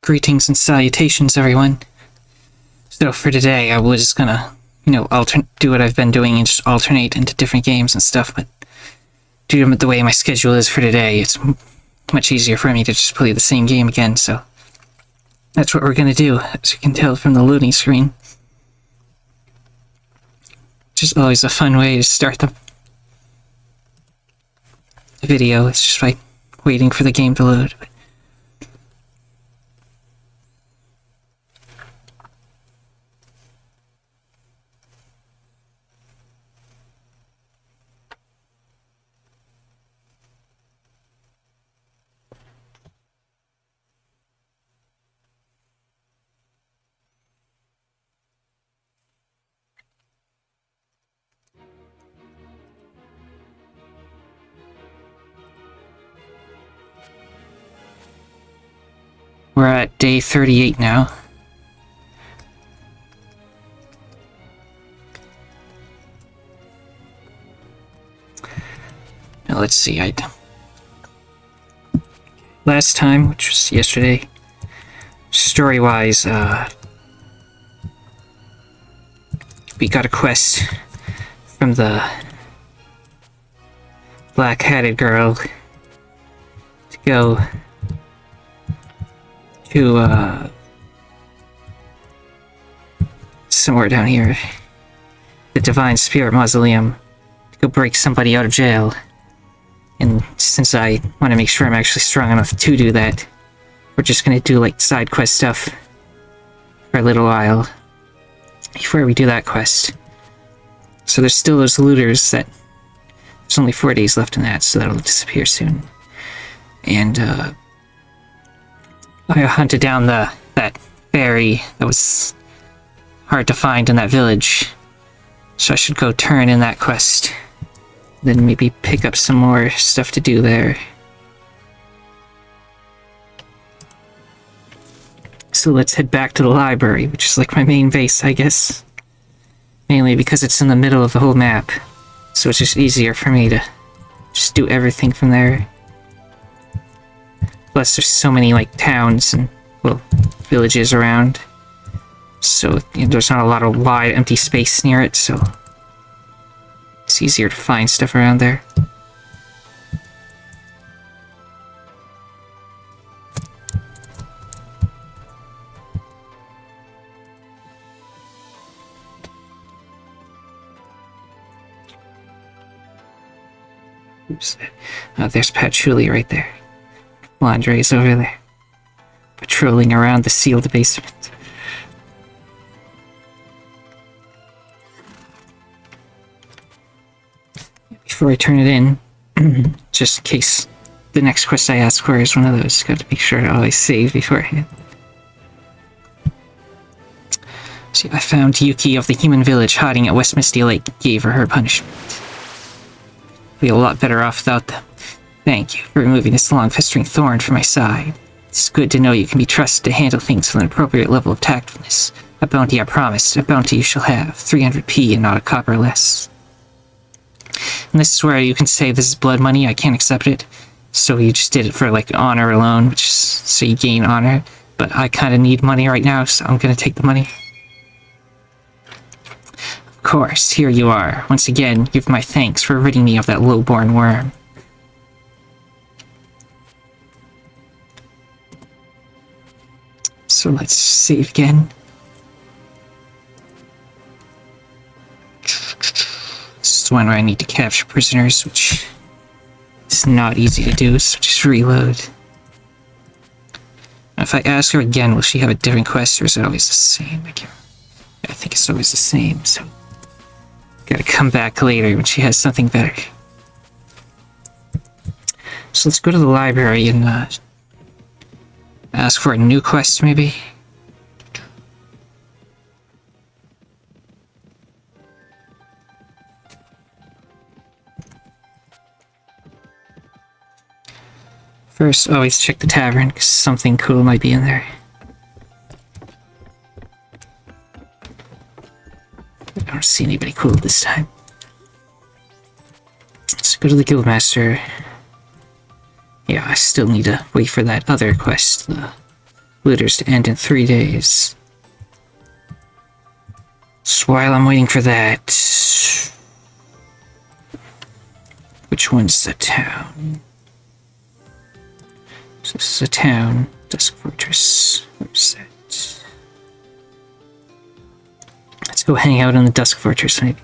Greetings and salutations, everyone. So for today, I was gonna, do what I've been doing and just alternate into different games and stuff, but due to the way my schedule is for today, it's much easier for me to just play the same game again, so that's what we're gonna do, as you can tell from the loading screen. Which is always a fun way to start the video. It's just like waiting for the game to load. We're at day 38 now. Now let's see, last time, which was yesterday, story-wise, we got a quest from the black-hatted girl to go to, somewhere down here, the Divine Spirit Mausoleum, to go break somebody out of jail. And since I want to make sure I'm actually strong enough to do that, we're just gonna do, like, side quest stuff for a little while before we do that quest. So there's still those looters that... There's only 4 days left in that, so that'll disappear soon. And, I hunted down that fairy that was hard to find in that village. So I should go turn in that quest. Then maybe pick up some more stuff to do there. So let's head back to the library, which is like my main base, I guess. Mainly because it's in the middle of the whole map. So it's just easier for me to just do everything from there. Plus there's so many, like, towns and, well, villages around. So, there's not a lot of wide, empty space near it, so it's easier to find stuff around there. Oops. There's Patchouli right there. Landre's over there, patrolling around the sealed basement. Before I turn it in, just in case the next quest I ask for is one of those, got to make sure to always save beforehand. See, I found Yuki of the human village hiding at West Misty Lake, gave her punishment. Be a lot better off without them. Thank you for removing this long-festering thorn from my side. It's good to know you can be trusted to handle things with an appropriate level of tactfulness. A bounty I promised, a bounty you shall have. 300p and not a copper less. And this is where you can say this is blood money, I can't accept it. So you just did it for, like, honor alone, which is so you gain honor. But I kind of need money right now, so I'm gonna take the money. Of course, here you are. Once again, give my thanks for ridding me of that low-born worm. So let's save again. This is one where I need to capture prisoners, which is not easy to do, so just reload. If I ask her again, will she have a different quest, or is it always the same? I think it's always the same, so... Gotta come back later when she has something better. So let's go to the library and, ask for a new quest, maybe? First, always check the tavern, because something cool might be in there. I don't see anybody cool this time. Let's go to the Guildmaster. Yeah, I still need to wait for that other quest, the Looters to end in 3 days. So while I'm waiting for that... Which one's the town? So this is a town. Dusk Fortress. Where's that? Let's go hang out in the Dusk Fortress, maybe.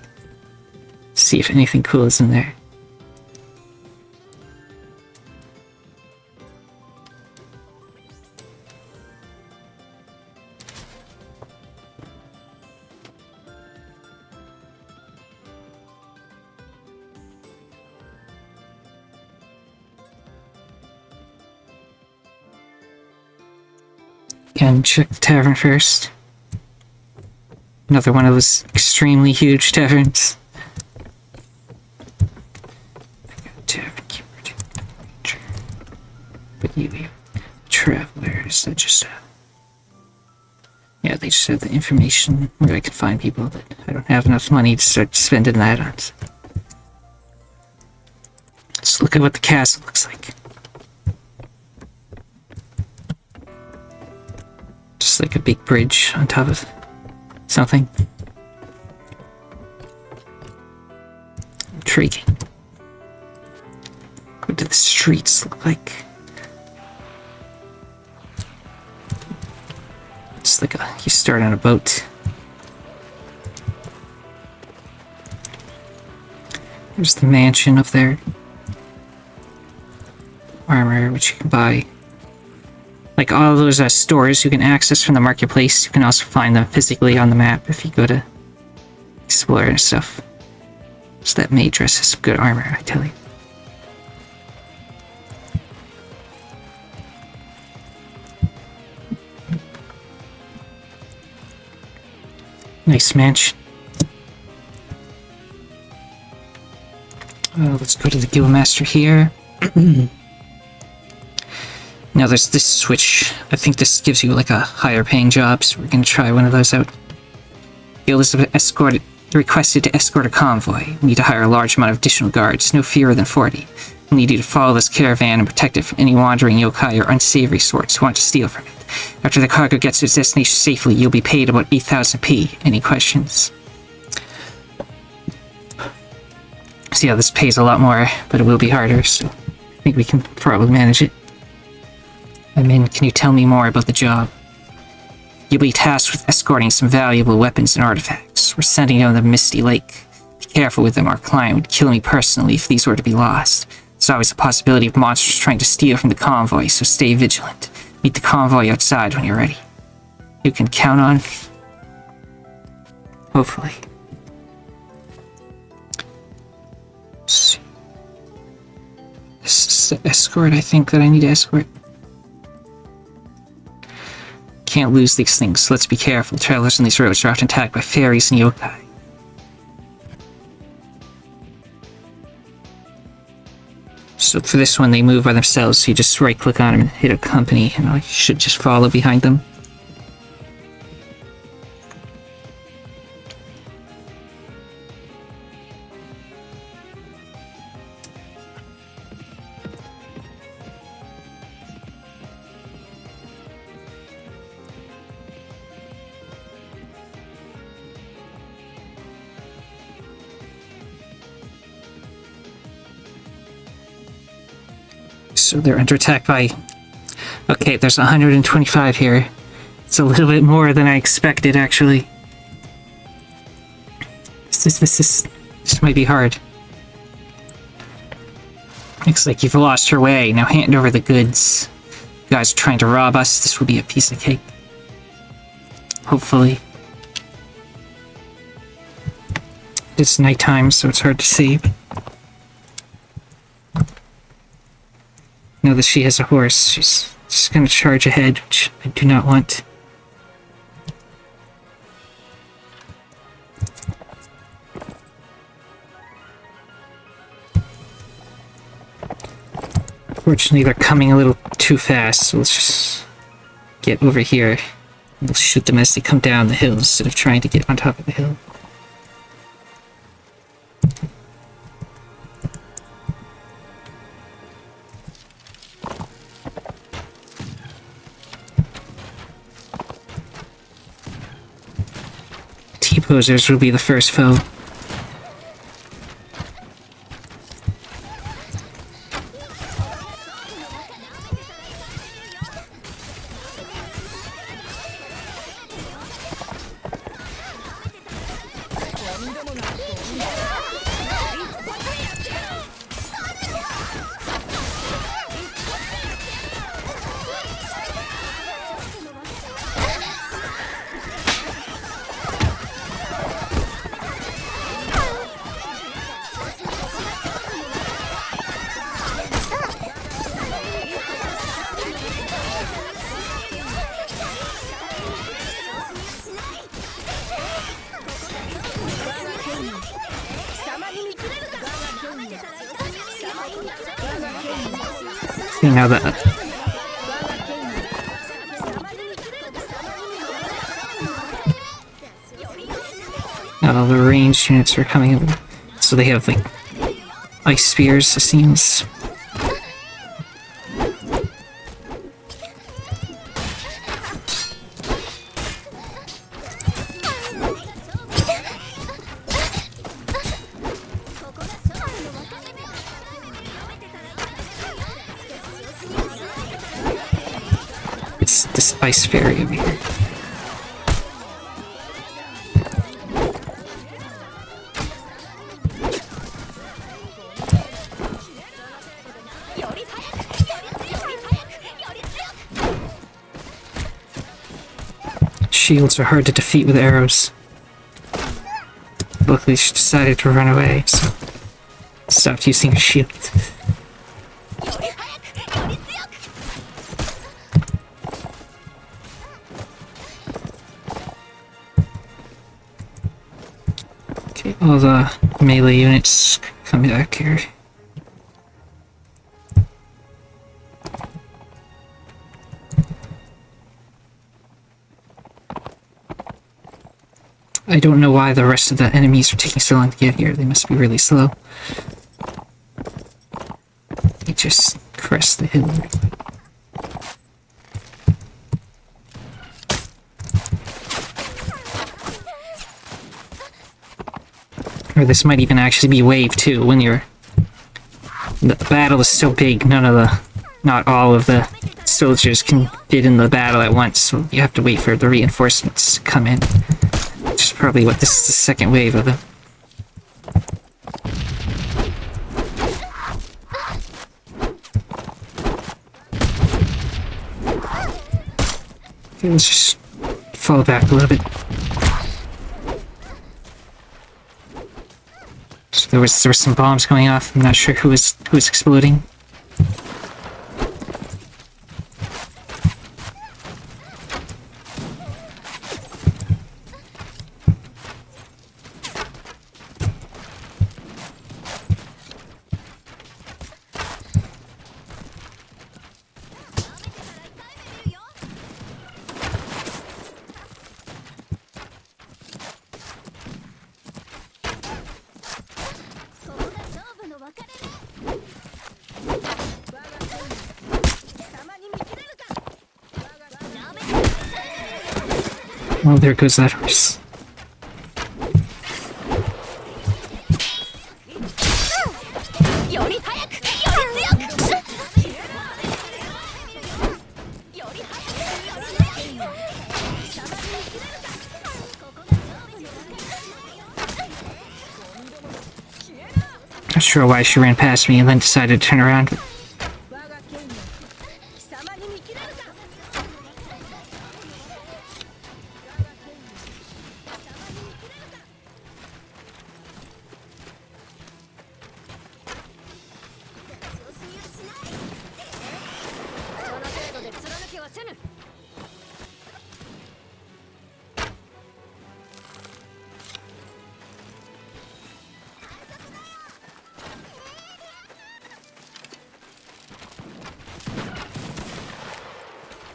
See if anything cool is in there. Again, check the tavern first. Another one of those extremely huge taverns. Tavern keeper, ranger. But you travelers, that just yeah, they just have the information where I can find people, but I don't have enough money to start spending that on. Let's look at what the castle looks like. Just like a big bridge on top of something. Intriguing. What do the streets look like? It's like you start on a boat. There's the mansion up there. Armor, which you can buy. Like all those stores you can access from the marketplace, you can also find them physically on the map if you go to explore and stuff. So that maid dress has some good armor, I tell you. Nice mansion. Let's go to the guildmaster here. Now there's this switch. I think this gives you like a higher paying job, so we're gonna try one of those out. Guild is requested to escort a convoy. We need to hire a large amount of additional guards, no fewer than 40. We need you to follow this caravan and protect it from any wandering yokai or unsavory sorts who want to steal from it. After the cargo gets to its destination safely, you'll be paid about 8,000p. Any questions? So yeah, this pays a lot more, but it will be harder, so I think we can probably manage it. I mean, can you tell me more about the job? You'll be tasked with escorting some valuable weapons and artifacts. We're sending them to the Misty Lake. Be careful with them, our client would kill me personally if these were to be lost. There's always a possibility of monsters trying to steal from the convoy, so stay vigilant. Meet the convoy outside when you're ready. You can count on me. Hopefully. Let's see. This is the escort, I think, that I need to escort. Can't lose these things, so let's be careful. Travelers on these roads are often attacked by fairies and yokai. So for this one, they move by themselves, so you just right-click on them and hit accompany, and I should just follow behind them. So they're under attack by... Okay, there's 125 here. It's a little bit more than I expected, actually. This might be hard. Looks like you've lost your way. Now hand over the goods. You guys are trying to rob us. This will be a piece of cake. Hopefully. It's nighttime, so it's hard to see. Know that she has a horse. She's just gonna charge ahead, which I do not want. Unfortunately, they're coming a little too fast, so let's just get over here. We'll shoot them as they come down the hill instead of trying to get on top of the hill. T-posers will be the first foe. See now that now the ranged units are coming in, so they have like ice spears, it seems. It's this ice fairy over here. Shields are hard to defeat with arrows. Luckily she decided to run away, so stopped using her shield. Okay, all the melee units come back here. I don't know why the rest of the enemies are taking so long to get here. They must be really slow. They just crest the hill. Or this might even actually be wave 2 when the battle is so big, not all of the soldiers can fit in the battle at once, so you have to wait for the reinforcements to come in. Which is probably what this is, the second wave of them. Okay, let's just fall back a little bit. So there was some bombs going off. I'm not sure who was exploding. Oh, there goes that horse. Not sure why she ran past me and then decided to turn around.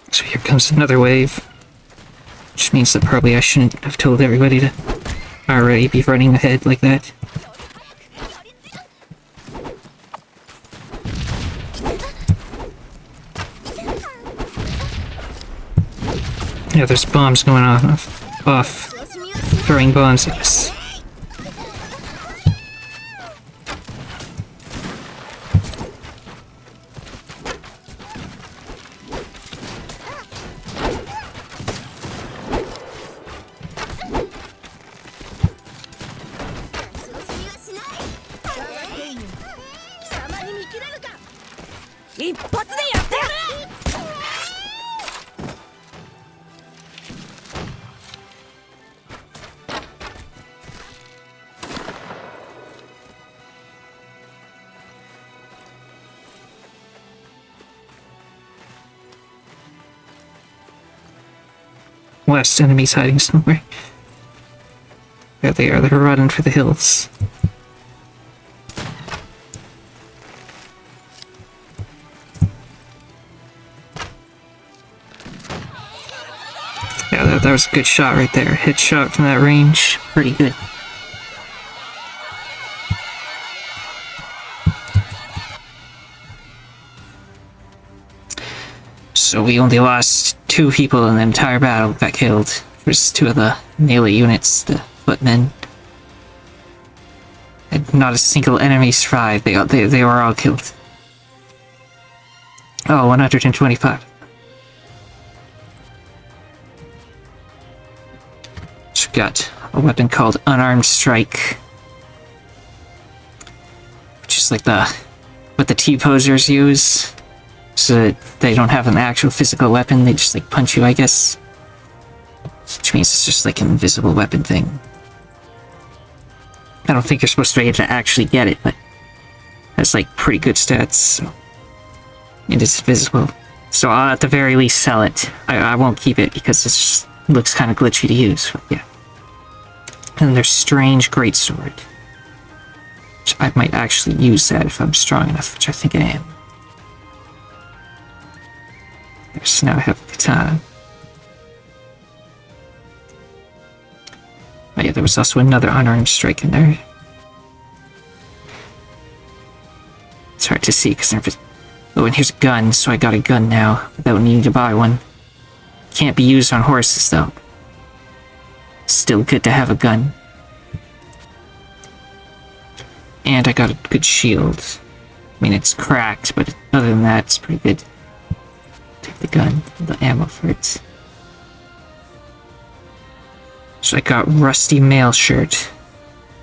So here comes another wave. Which means that probably I shouldn't have told everybody to already be running ahead like that. Yeah, there's bombs going off throwing bombs at us. West enemies hiding somewhere. There they are, they're running for the hills. Yeah, that was a good shot right there. Hit shot from that range. Pretty good. So we only lost 2 people in the entire battle got killed. There's 2 of the melee units, the footmen. And not a single enemy survived. They were all killed. Oh, 125. So we got a weapon called Unarmed Strike. Which is like what the T-posers use. So that they don't have an actual physical weapon, they just like punch you, I guess. Which means it's just like an invisible weapon thing. I don't think you're supposed to be able to actually get it, but has like pretty good stats, so. And it's invisible. So I'll at the very least sell it. I won't keep it because it just looks kind of glitchy to use, but yeah. And there's Strange Greatsword. Which I might actually use that if I'm strong enough, which I think I am. So now I have a katana. Oh yeah, there was also another unarmed strike in there. It's hard to see because there's... Oh, and here's a gun, so I got a gun now without needing to buy one. Can't be used on horses though. Still good to have a gun. And I got a good shield. I mean, it's cracked, but other than that, it's pretty good. Take the gun, the ammo for it. So I got Rusty Mail Shirt.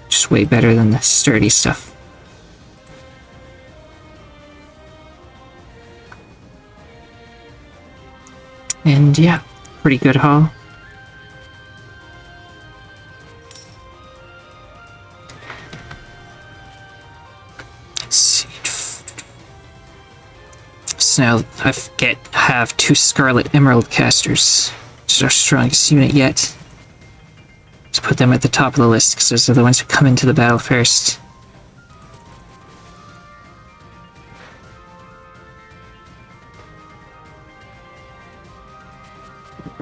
Just way better than the sturdy stuff. And yeah, pretty good haul. Let's see. So now I have 2 Scarlet Emerald Casters, which is our strongest unit yet. Let's put them at the top of the list, because those are the ones who come into the battle first.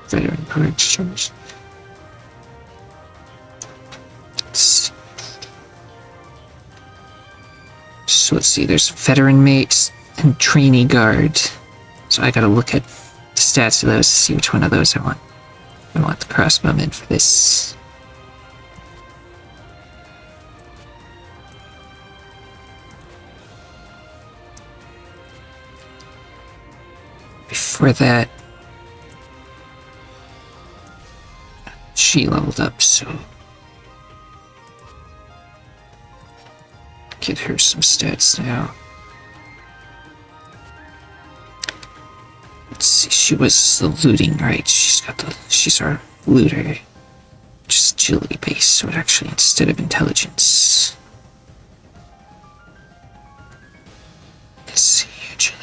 Veteran Courage Charge. So let's see, there's Veteran Mate and Trainee Guard. So I gotta look at the stats of those to see which one of those I want. I want the crossbowman for this. Before that, she leveled up, so get her some stats now. Let's see, she was the looting, right? She's our looter. Just agility based, so it actually, instead of intelligence. Let's see, agility.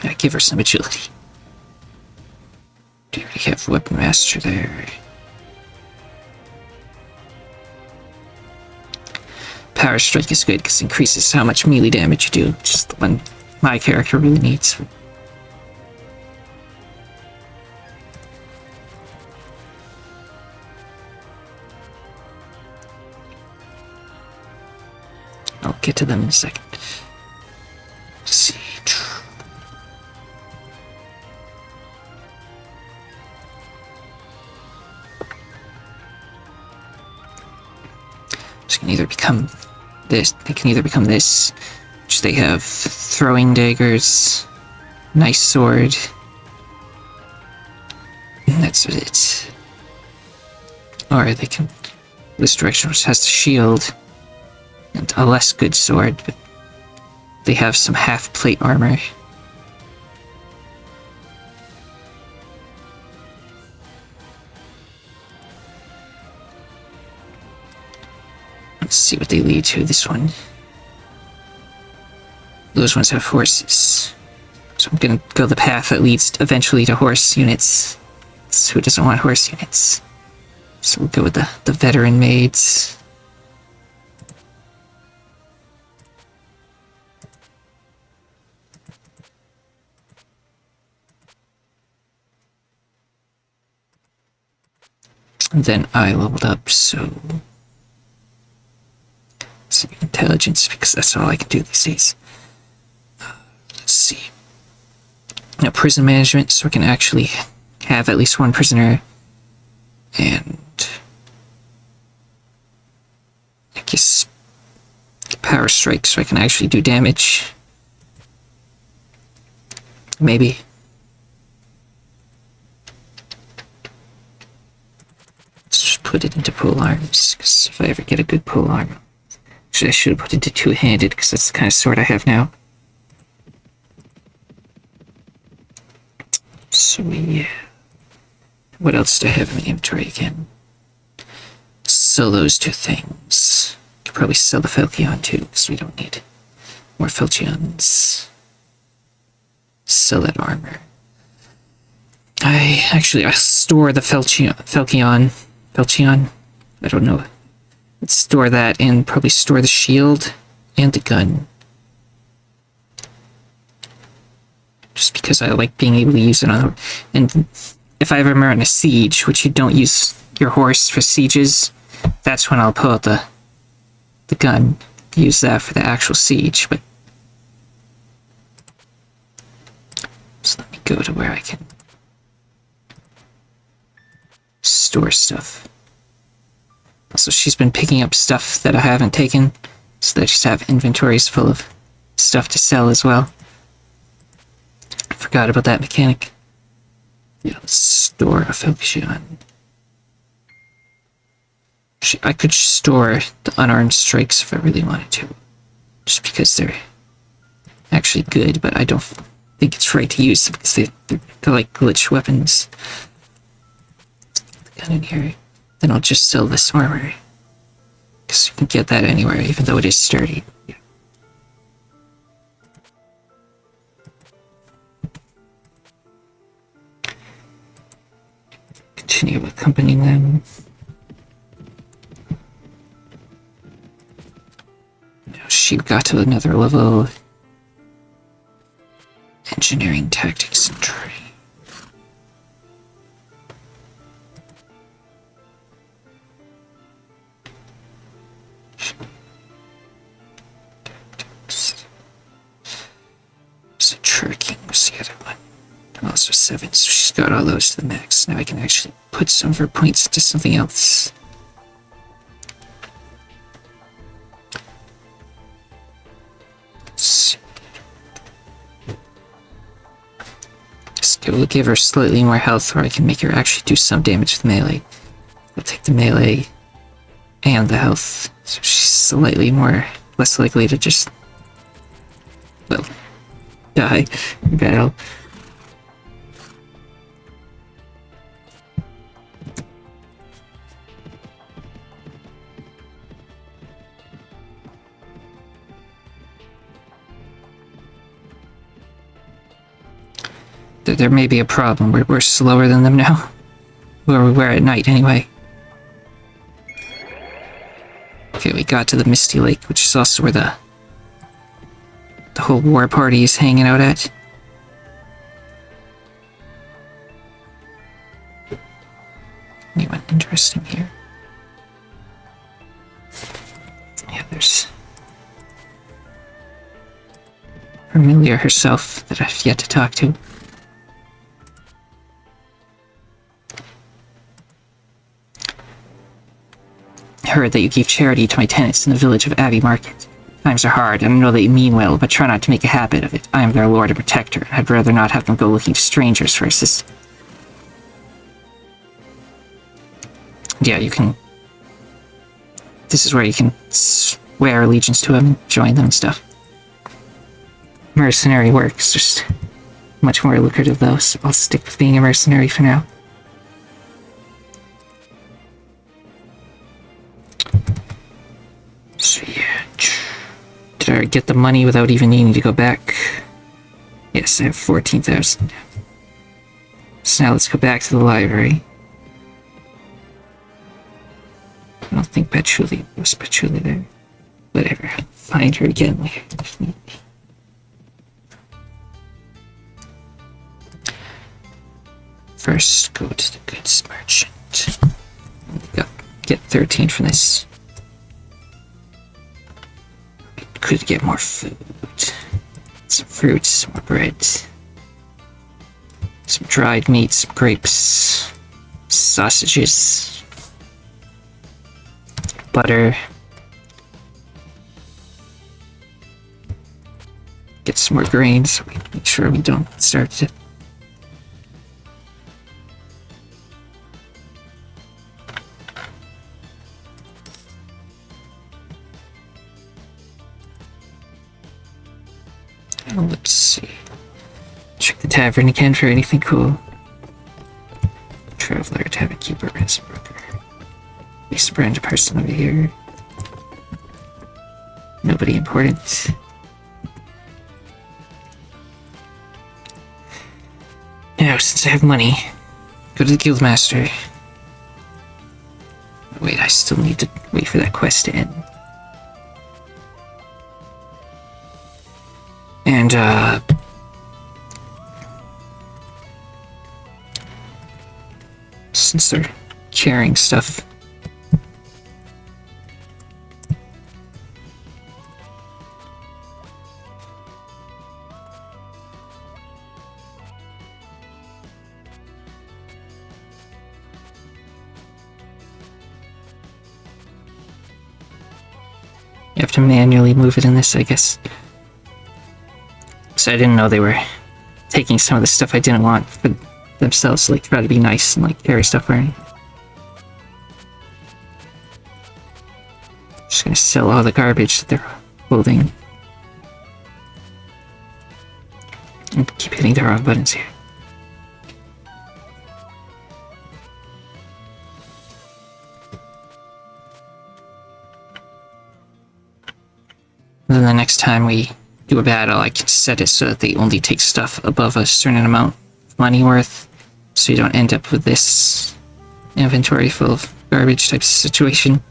I give her some agility. Do you already have Weapon Master there? Power Strike is good because it increases how much melee damage you do. Just the one my character really needs. I'll get to them in a second. Let's see. can either become this. They can either become this, which they have throwing daggers, nice sword. And that's it. Or they can this direction, which has the shield and a less good sword, but they have some half plate armor. Let's see what they lead to. This one. Those ones have horses. So I'm gonna go the path that leads eventually to horse units. So who doesn't want horse units? So we'll go with the veteran maids. And then I leveled up, so intelligence, because that's all I can do these days. Let's see. Now, prison management, so I can actually have at least one prisoner. And I guess power strike, so I can actually do damage. Maybe. Let's just put it into pole arms, because if I ever get a good pole arm. Actually, I should have put it into two-handed, because that's the kind of sword I have now. So, yeah. What else do I have in my inventory again? Sell those two things. Could probably sell the Falchion too, because we don't need more Falchions. Sell that armor. I store the Falchion. I don't know. Let's store that and probably store the shield and the gun. Just because I like being able to use it on. And if I ever am in a siege, which you don't use your horse for sieges, that's when I'll pull out the gun. Use that for the actual siege, but. So let me go to where I can store stuff. Also, she's been picking up stuff that I haven't taken, so that I just have inventories full of stuff to sell as well. I forgot about that mechanic. Yeah, let's store a Falchion. I could store the unarmed strikes if I really wanted to. Just because they're actually good, but I don't think it's right to use them because they're like glitch weapons. The gun in here. Then I'll just sell this armor. Because you can get that anywhere, even though it is sturdy. Yeah. Continue accompanying them. Now she got to another level. Engineering, tactics, and training. So tracking was the other one. Also 7, so she's got all those to the max. Now I can actually put some of her points into something else. So we'll give her slightly more health, or I can make her actually do some damage with melee. I'll take the melee and the health, so she's slightly less likely to just, well, die in battle. There may be a problem. We're slower than them now. Where we were at night, anyway. Okay, we got to the Misty Lake, which is also where the whole war party is hanging out at. Anyone interesting here? Yeah, there's Amelia herself that I've yet to talk to. heard that you give charity to my tenants in the village of Abbey Market. Times are hard, and I know that you mean well, but try not to make a habit of it. I am their lord and protector, and I'd rather not have them go looking to strangers for assistance. Yeah, you can... This is where you can swear allegiance to them and join them and stuff. Mercenary work is just much more lucrative, though, so I'll stick with being a mercenary for now. So yeah, did I get the money without even needing to go back? Yes, I have 14,000. So now let's go back to the library. I don't think Patchouli was Patchouli there. Whatever, I'll find her again later if need be. First, go to the goods merchant. Get 13 from this. Could get more food. Some fruits, some more bread. Some dried meat, some grapes. Sausages. Butter. Get some more grains so we make sure we don't start to... Let's see. Check the tavern again for anything cool. Traveler, tavern keeper, ransom broker. Least brand person over here. Nobody important. Now, since I have money, go to the guildmaster. Wait, I still need to wait for that quest to end. And, since they're carrying stuff, you have to manually move it in this, I guess. So I didn't know they were taking some of the stuff I didn't want for themselves to, like, try to be nice and, like, carry stuff around. Just gonna sell all the garbage that they're holding. And keep hitting the wrong buttons here. And then the next time we do a battle, I can set it so that they only take stuff above a certain amount of money worth, so you don't end up with this inventory full of garbage type situation.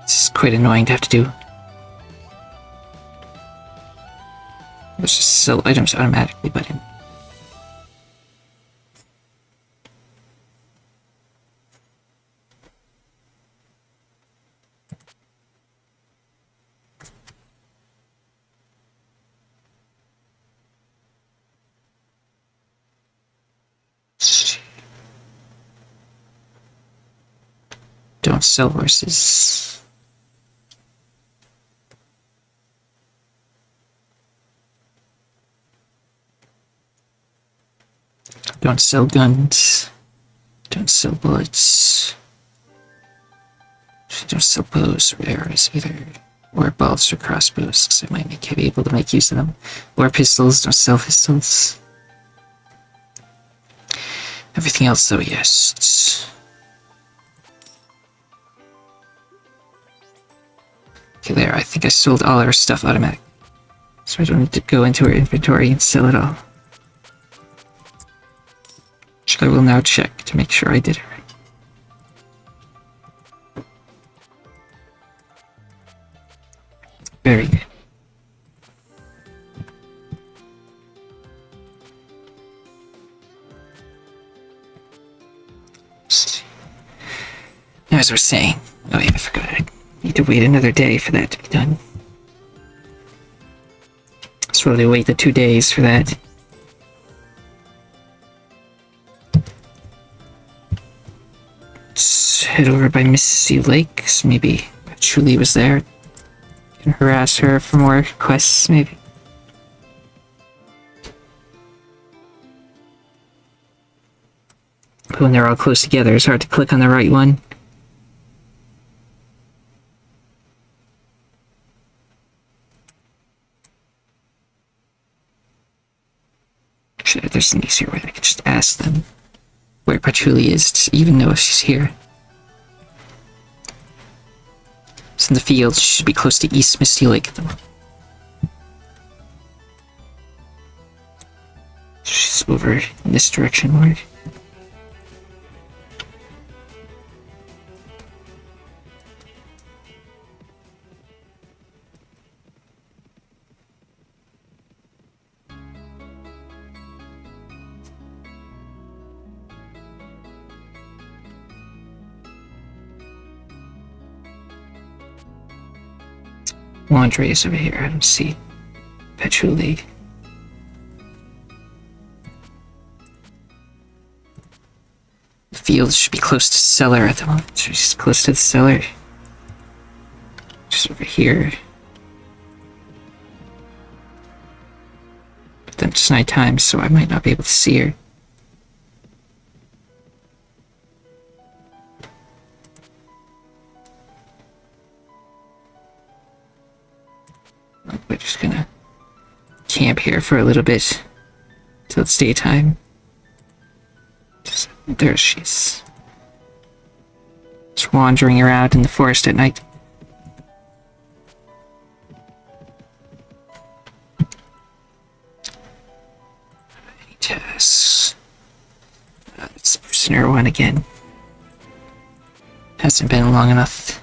This is quite annoying to have to do. Let's just sell items automatically, but in... Don't sell horses. Don't sell guns. Don't sell bullets. Don't sell bows or arrows either. Or bolts or crossbows, so I might be able to make use of them. Or pistols. Don't sell pistols. Everything else, though, yes. Okay, there. I think I sold all our stuff automatic. So I don't need to go into our inventory and sell it all. Which I will now check to make sure I did it right. Very good. Now, as we're saying, oh yeah, I forgot. I need to wait another day for that to be done. So we'll wait the 2 days for that. Let's head over by Mississippi Lake, so maybe Julie was there. Can harass her for more quests, maybe. But when they're all close together, it's hard to click on the right one. Actually, there's an easier way. I could just ask them where Patchouli is, to even know if she's here. It's in the fields. She should be close to East Misty Lake at the moment. She's over in this direction, right? Laundry is over here. I don't see Patchouli. The fields should be close to cellar at the moment. She's close to the cellar. Just over here. But then it's nighttime, so I might not be able to see her. We're just gonna camp here for a little bit till it's daytime. There she is. Just wandering around in the forest at night. Any tasks? It's prisoner one again. Hasn't been long enough.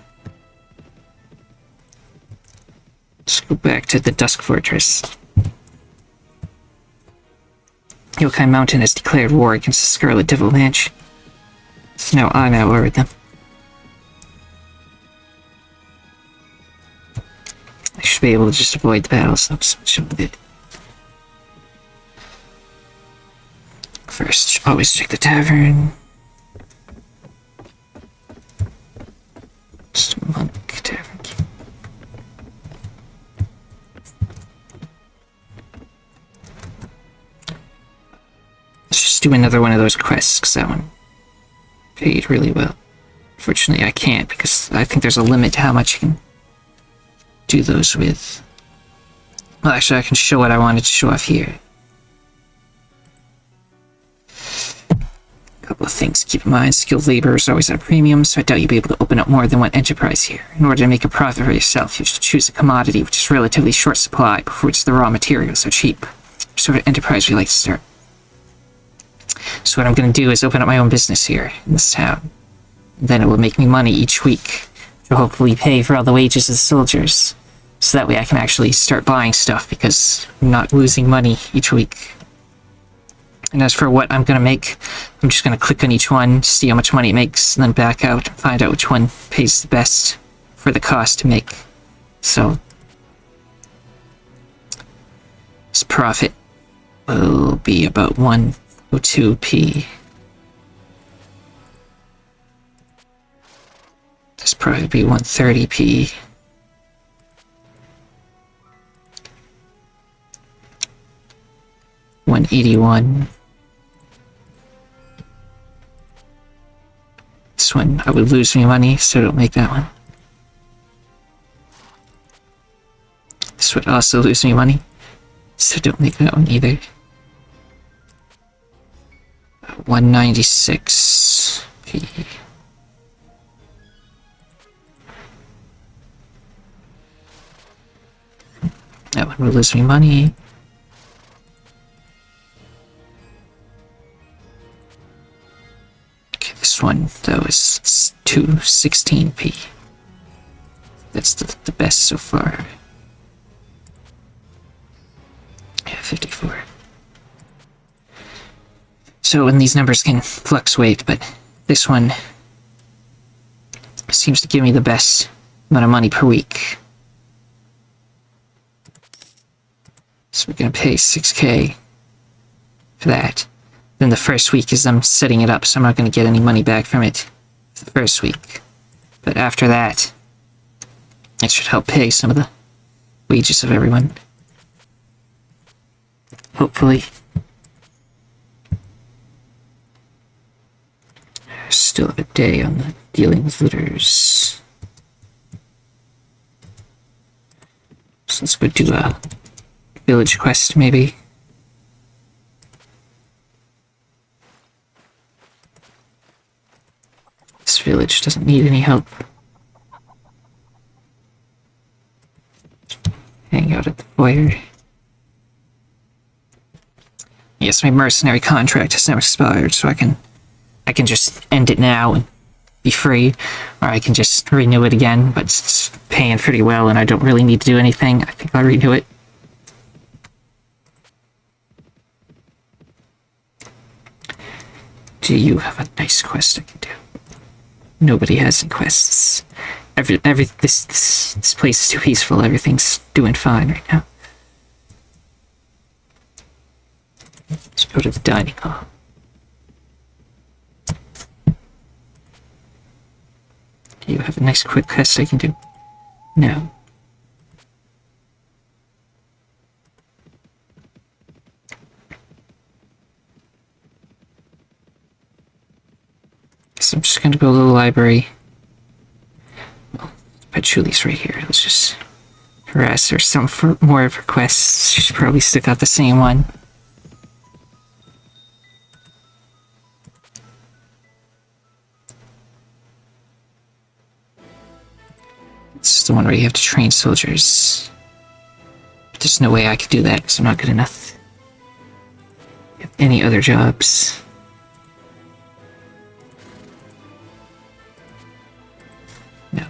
Let's go back to the Dusk Fortress. Yokai Mountain has declared war against the Scarlet Devil Manch. So now I'm at war with them. I should be able to just avoid the battles. I'm so much of it. First, always check the tavern. Just a monk tavern. Let's just do another one of those quests, because that one paid really well. Unfortunately, I can't, because I think there's a limit to how much you can do those with. Well, actually, I can show what I wanted to show off here. A couple of things to keep in mind. Skilled labor is always at a premium, so I doubt you'll be able to open up more than one enterprise here. In order to make a profit for yourself, you should choose a commodity which is relatively short supply, but for which the raw materials are cheap. What sort of enterprise would you like to start? So what I'm going to do is open up my own business here in this town. Then it will make me money each week, which will hopefully pay for all the wages of the soldiers. So that way I can actually start buying stuff, because I'm not losing money each week. And as for what I'm going to make, I'm just going to click on each one, see how much money it makes, and then back out and find out which one pays the best for the cost to make. So this profit will be about 102p. This probably be 130p. $181. This one I would lose me money, so don't make that one. This would also lose me money, so don't make that one either. 196p. That one will lose me money. Okay, this one, though, is 216p. That's the best so far. Yeah, 54. So, and these numbers can fluctuate, but this one seems to give me the best amount of money per week. So we're gonna pay 6k for that. Then the first week is I'm setting it up, so I'm not gonna get any money back from it for the first week. But after that, it should help pay some of the wages of everyone. Hopefully. Still have a day on the dealing with looters. So let's go do a village quest, maybe. This village doesn't need any help. Hang out at the foyer. Yes, my mercenary contract has now expired, so I can just end it now and be free, or I can just renew it again, but it's paying pretty well and I don't really need to do anything. I think I'll renew it. Do you have a nice quest I can do? Nobody has any quests. This place is too peaceful. Everything's doing fine right now. Let's go to the dining hall. Do you have a nice quick quest I can do? No. So I'm just gonna go to the library. Well, Patchouli's right here. Let's just harass her some for more of her quests. She should probably stick out the same one. This is the one where you have to train soldiers. But there's no way I could do that because I'm not good enough. Have any other jobs? No.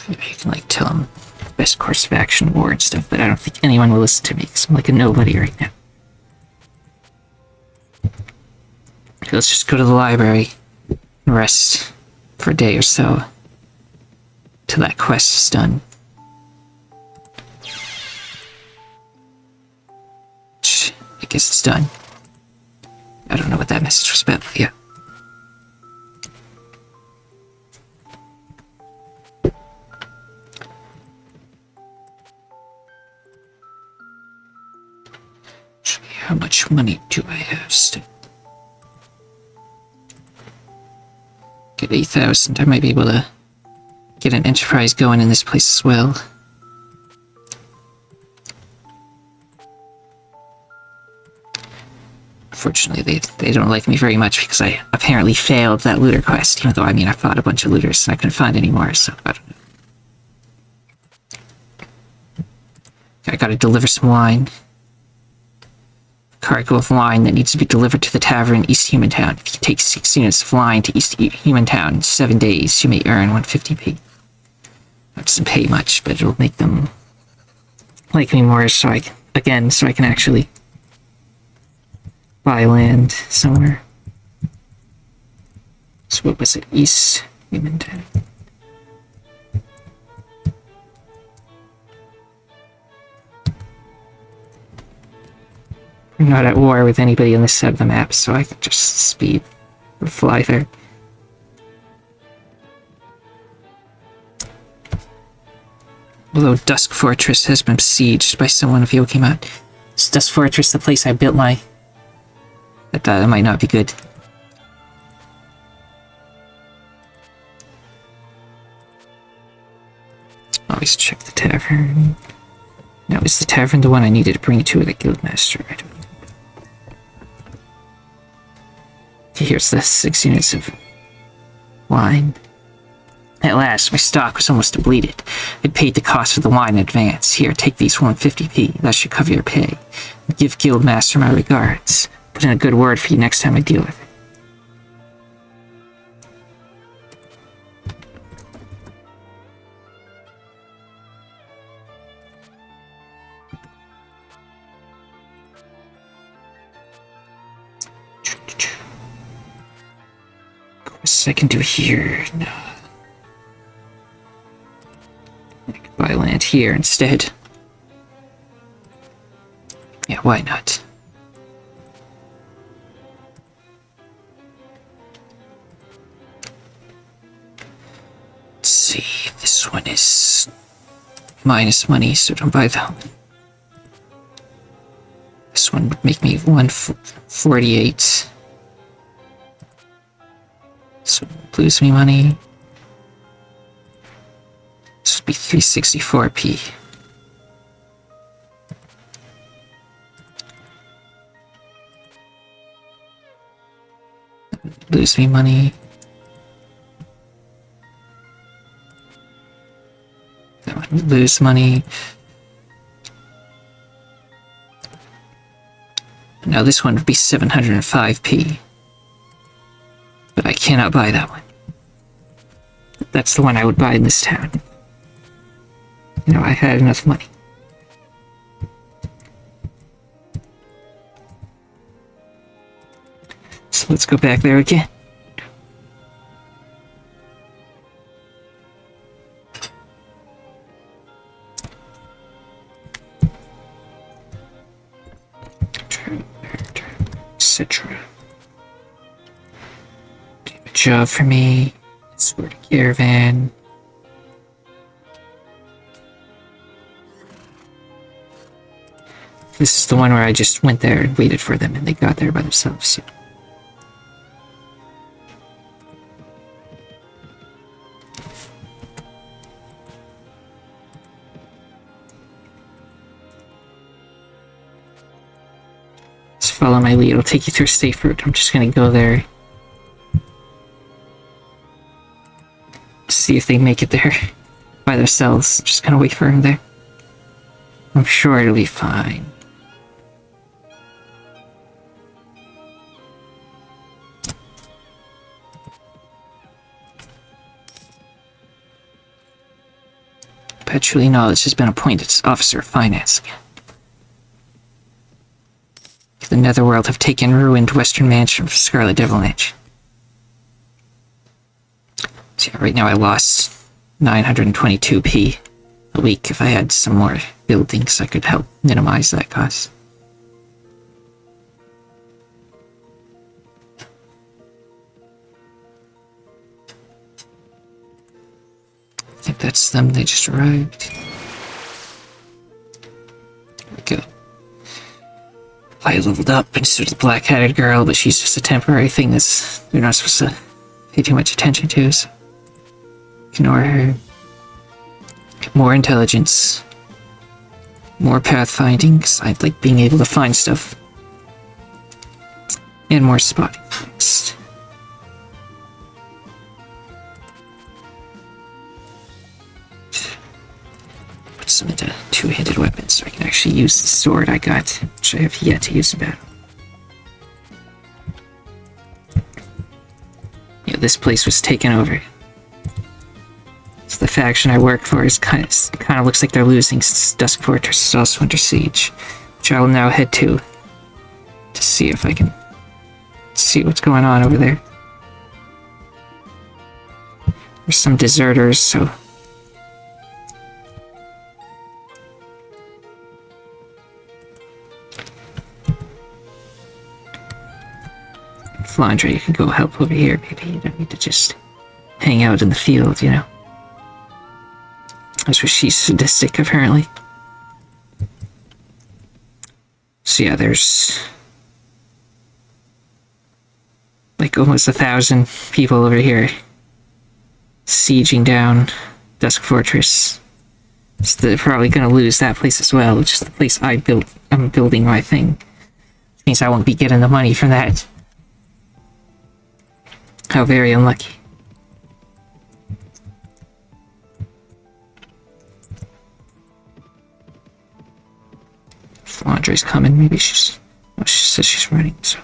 Maybe you can like tell them the best course of action, war and stuff, but I don't think anyone will listen to me because I'm like a nobody right now. Okay, let's just go to the library and rest for a day or so till that quest is done. I guess it's done. I don't know what that message was about, but yeah. How much money do I have still? Get 8,000. I might be able to get an enterprise going in this place as well. Unfortunately, they don't like me very much because I apparently failed that looter quest, even though, I mean, I fought a bunch of looters and I couldn't find any more, so I don't know. I gotta deliver some wine. Cargo of wine that needs to be delivered to the tavern East Humantown. If you take 6 units of wine to East Humantown in 7 days, you may earn 150p. That doesn't pay much, but it'll make them like me more, so I can actually buy land somewhere. So what was it? East Humantown. I'm not at war with anybody on this side of the map, so I can just speed or fly there. Although Dusk Fortress has been besieged by someone of Yokimat. Is Dusk Fortress the place I built my... That might not be good. Always check the tavern. Now, is the tavern the one I needed to bring to the guildmaster? I don't know. Okay, here's the 6 units of wine. At last, my stock was almost depleted. I'd paid the cost for the wine in advance. Here, take these 150p. That should cover your pay. Give Guildmaster my regards. Put in a good word for you next time I deal with it. I can do here. No. I could buy land here instead. Yeah, why not? Let's see, this one is minus money, so don't buy that one. This one would make me 148. So lose me money. This would be 364p. Lose me money. That one would lose money. Now this one would be 705p. But I cannot buy that one. That's the one I would buy in this town. You know, I had enough money. So let's go back there again. Etc. Job for me. Escort a caravan. This is the one where I just went there and waited for them and they got there by themselves. So. Just follow my lead. It'll take you through a safe route. I'm just gonna go there. See if they make it there by themselves. Just gonna wait for him there. I'm sure it'll be fine. Perpetually Knowledge has been appointed as Officer of Finance again. The Netherworld have taken ruined Western Mansion for Scarlet Devil Mansion. So yeah, right now I lost 922p a week. If I had some more buildings, I could help minimize that cost. I think that's them. They just arrived. There we go. I leveled up instead of the black-hatted girl, but she's just a temporary thing that's you're not supposed to pay too much attention to, so ignore her. Get more intelligence. More pathfinding, because I like being able to find stuff. And more spotting next. Put some into two-handed weapons so I can actually use the sword I got, which I have yet to use in battle. Yeah, this place was taken over. So the faction I work for is kind of looks like they're losing since Dusk Fortress is also under siege, which I will now head to see if I can see what's going on over there. There's some deserters, so Flandre, you can go help over here. Maybe you don't need to just hang out in the field, you know. That's where she's sadistic, apparently. So yeah, there's like almost 1,000 people over here sieging down Dusk Fortress. So they're probably gonna lose that place as well, which is the place I built. I'm building my thing. Which means I won't be getting the money from that. How very unlucky. Laundry's coming. Maybe she's... Oh, she says she's running, so...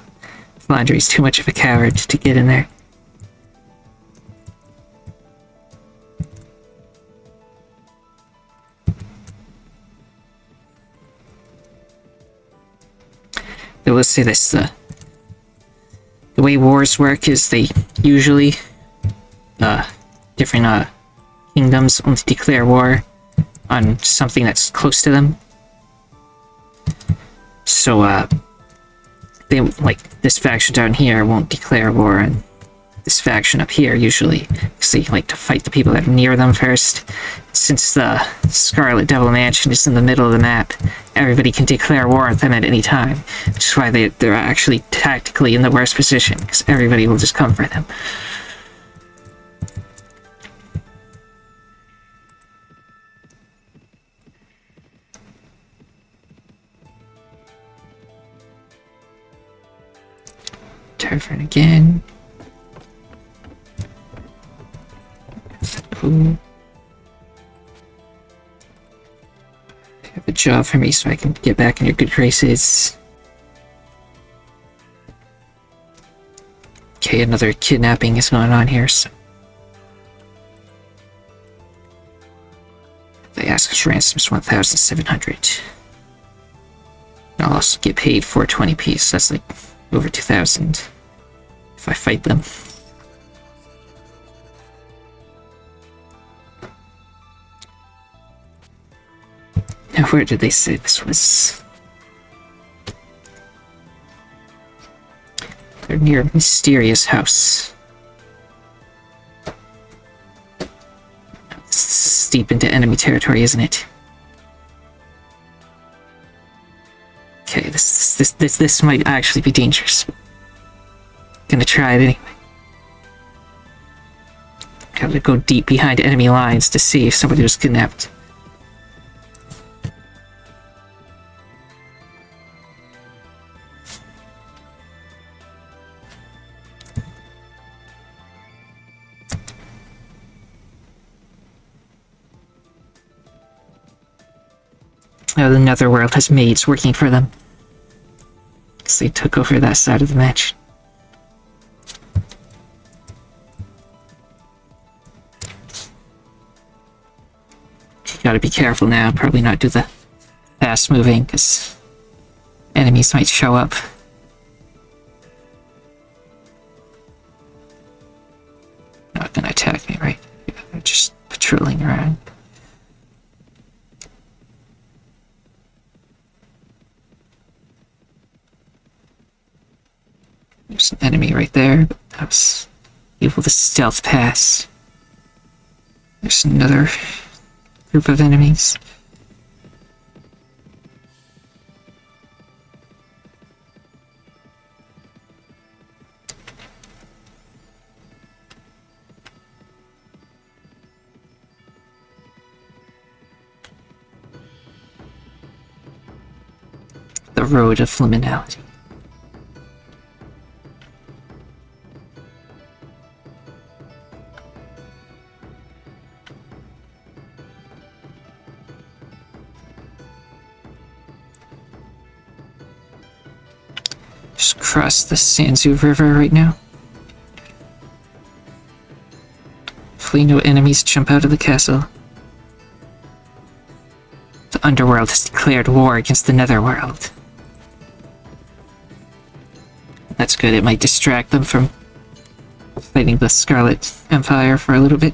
Laundry's too much of a coward to get in there. I will say this, the way wars work is they usually, different, kingdoms only declare war on something that's close to them. So, they, like, this faction down here won't declare war on this faction up here, usually, because they like to fight the people that are near them first. Since the Scarlet Devil Mansion is in the middle of the map, everybody can declare war on them at any time, which is why they're actually tactically in the worst position, because everybody will just come for them. Tavern again. Cool. Have a job for me so I can get back in your good graces. Okay, another kidnapping is going on here, so... They ask us ransoms 1,700. I'll also get paid 420 piece, that's like over 2,000 if I fight them. Now, where did they say this was? They're near a mysterious house. This is deep into enemy territory, isn't it? Okay, this might actually be dangerous. Gonna try it anyway. Gotta go deep behind enemy lines to see if somebody was kidnapped. Oh, the Netherworld has maids working for them. Because they took over that side of the match. You gotta be careful now, probably not do the fast moving, because enemies might show up. Not gonna attack me, right? They're just patrolling around. There's an enemy right there, but I was able to stealth past. There's another group of enemies. The road of liminality. Just cross the Sanzu River right now. Hopefully no enemies jump out of the castle. The Underworld has declared war against the Netherworld. That's good, it might distract them from fighting the Scarlet Empire for a little bit.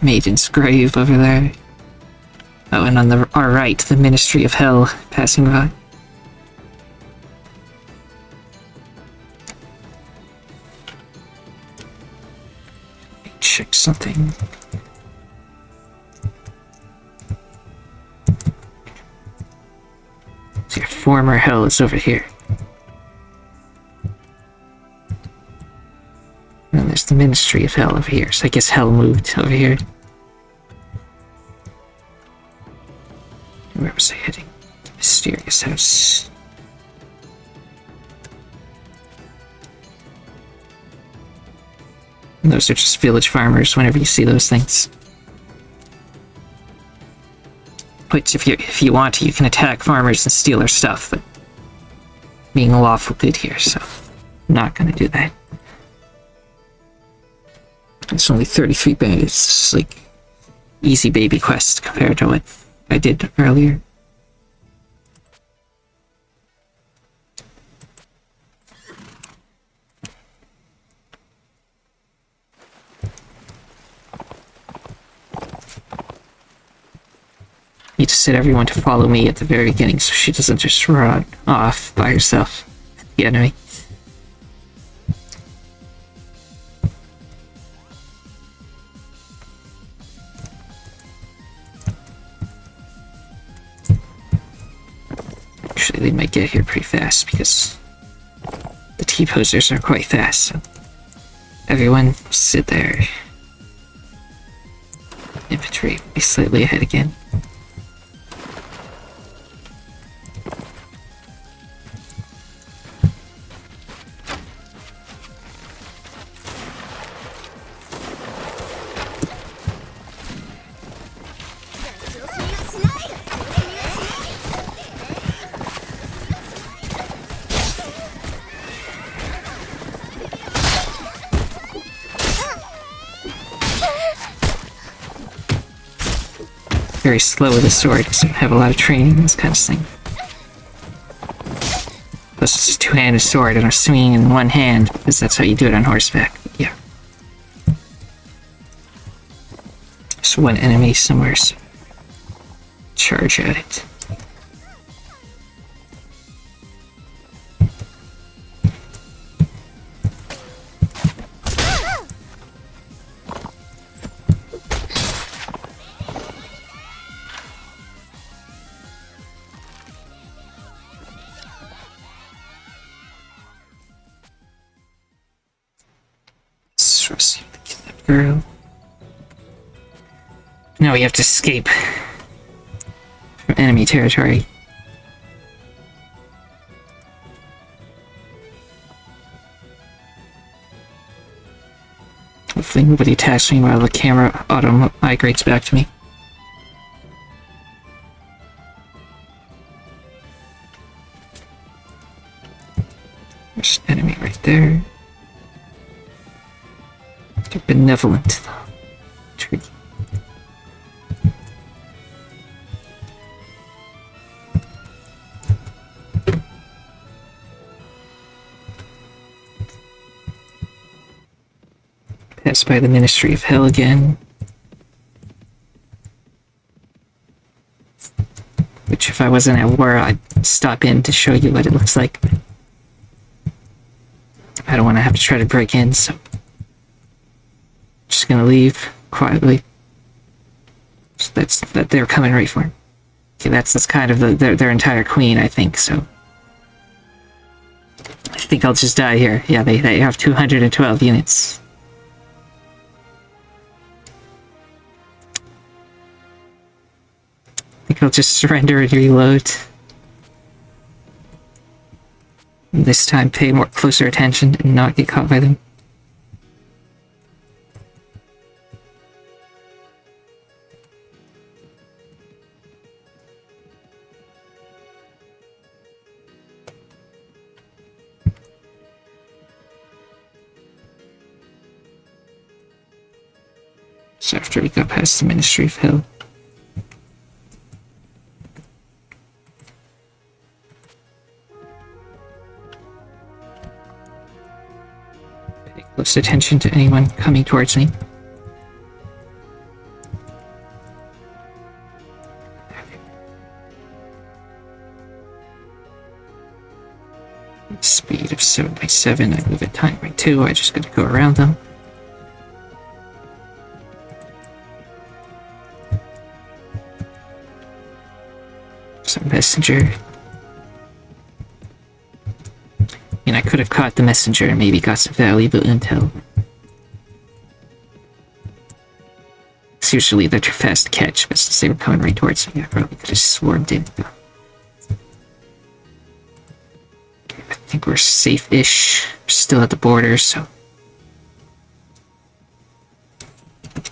Maiden's grave over there. Oh, and on our right, the Ministry of Hell passing by. Let me check something. So your former hell is over here. And there's the Ministry of Hell over here, so I guess Hell moved over here. Where was I heading? Mysterious house. And those are just village farmers whenever you see those things. Which, if you want to, you can attack farmers and steal their stuff, but being a lawful good here, so I'm not gonna do that. It's only 33 bandits. It's like easy baby quest compared to what I did earlier. Need to set everyone to follow me at the very beginning so she doesn't just run off by herself at the enemy. Actually, they might get here pretty fast because the T-posers are quite fast, so everyone sit there. Infantry be slightly ahead again. Very slow with the sword because I don't have a lot of training in this kind of thing. Plus it's a two-handed sword and I'm swinging in one hand because that's how you do it on horseback. But yeah. There's one enemy somewhere, so charge at it. Rescue the kidnapped girl. Now we have to escape from enemy territory. Hopefully nobody attacks me while the camera auto-migrates back to me. There's an enemy right there. They're benevolent, though. Tricky. Pass by the Ministry of Hell again. Which, if I wasn't at war, I'd stop in to show you what it looks like. I don't want to have to try to break in, so just gonna leave quietly. So that's that they're coming right for me. Okay, that's kind of their entire queen, I think. So I think I'll just die here. Yeah, they have 212 units. I think I'll just surrender and reload. And this time, pay more closer attention and not get caught by them. So after we got past the Ministry of Hell, pay close attention to anyone coming towards me. Speed of 7x7, I move at time by 2, I just gotta go around them. Some messenger. I mean, I could have caught the messenger and maybe got some valuable intel. It's usually they're too fast to catch, but since they were coming right towards me, I probably could have swarmed in. I think we're safe-ish. We're still at the border, so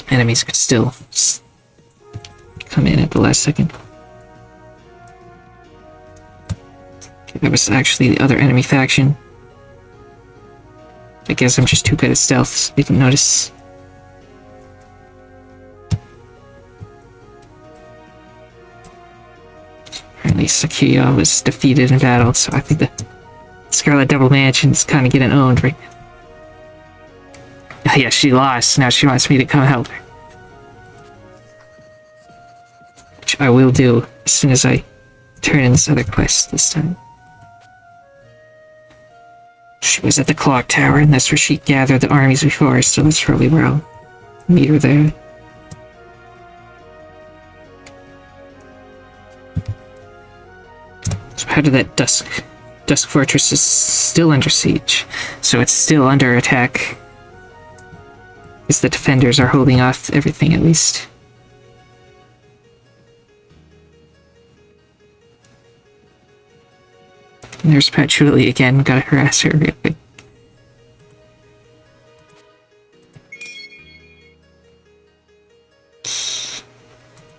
enemies could still come in at the last second. Okay, that was actually the other enemy faction. I guess I'm just too good at stealth, so I didn't notice. Apparently Sakia was defeated in battle, so I think the Scarlet Devil Mansion's kind of getting owned right now. Oh, yeah, she lost. Now she wants me to come help her. Which I will do as soon as I turn in this other quest this time. She was at the clock tower, and that's where she gathered the armies before, so that's probably where I'll meet her there. So how did that Dusk Fortress is still under siege, so it's still under attack. Because the defenders are holding off everything at least. And there's Patchouli again, gotta harass her real quick.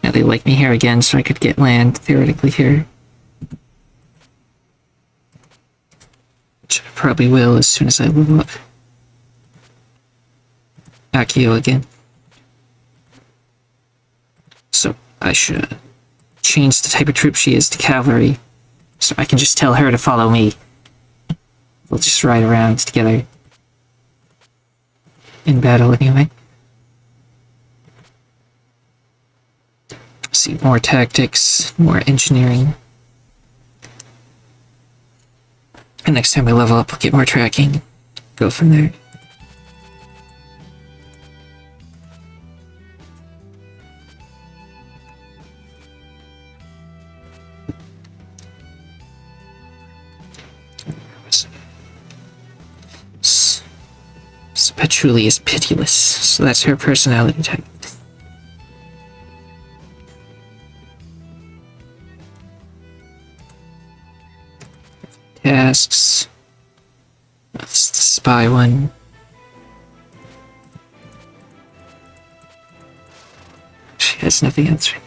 Now they like me here again, so I could get land theoretically here. Which I probably will as soon as I level up. Akio again. So I should change the type of troop she is to cavalry. So I can just tell her to follow me. We'll just ride around together. In battle anyway. See, more tactics, more engineering. And next time we level up, we'll get more tracking. Go from there. Patchouli is pitiless, so that's her personality type. Tasks. That's the spy one. She has nothing else right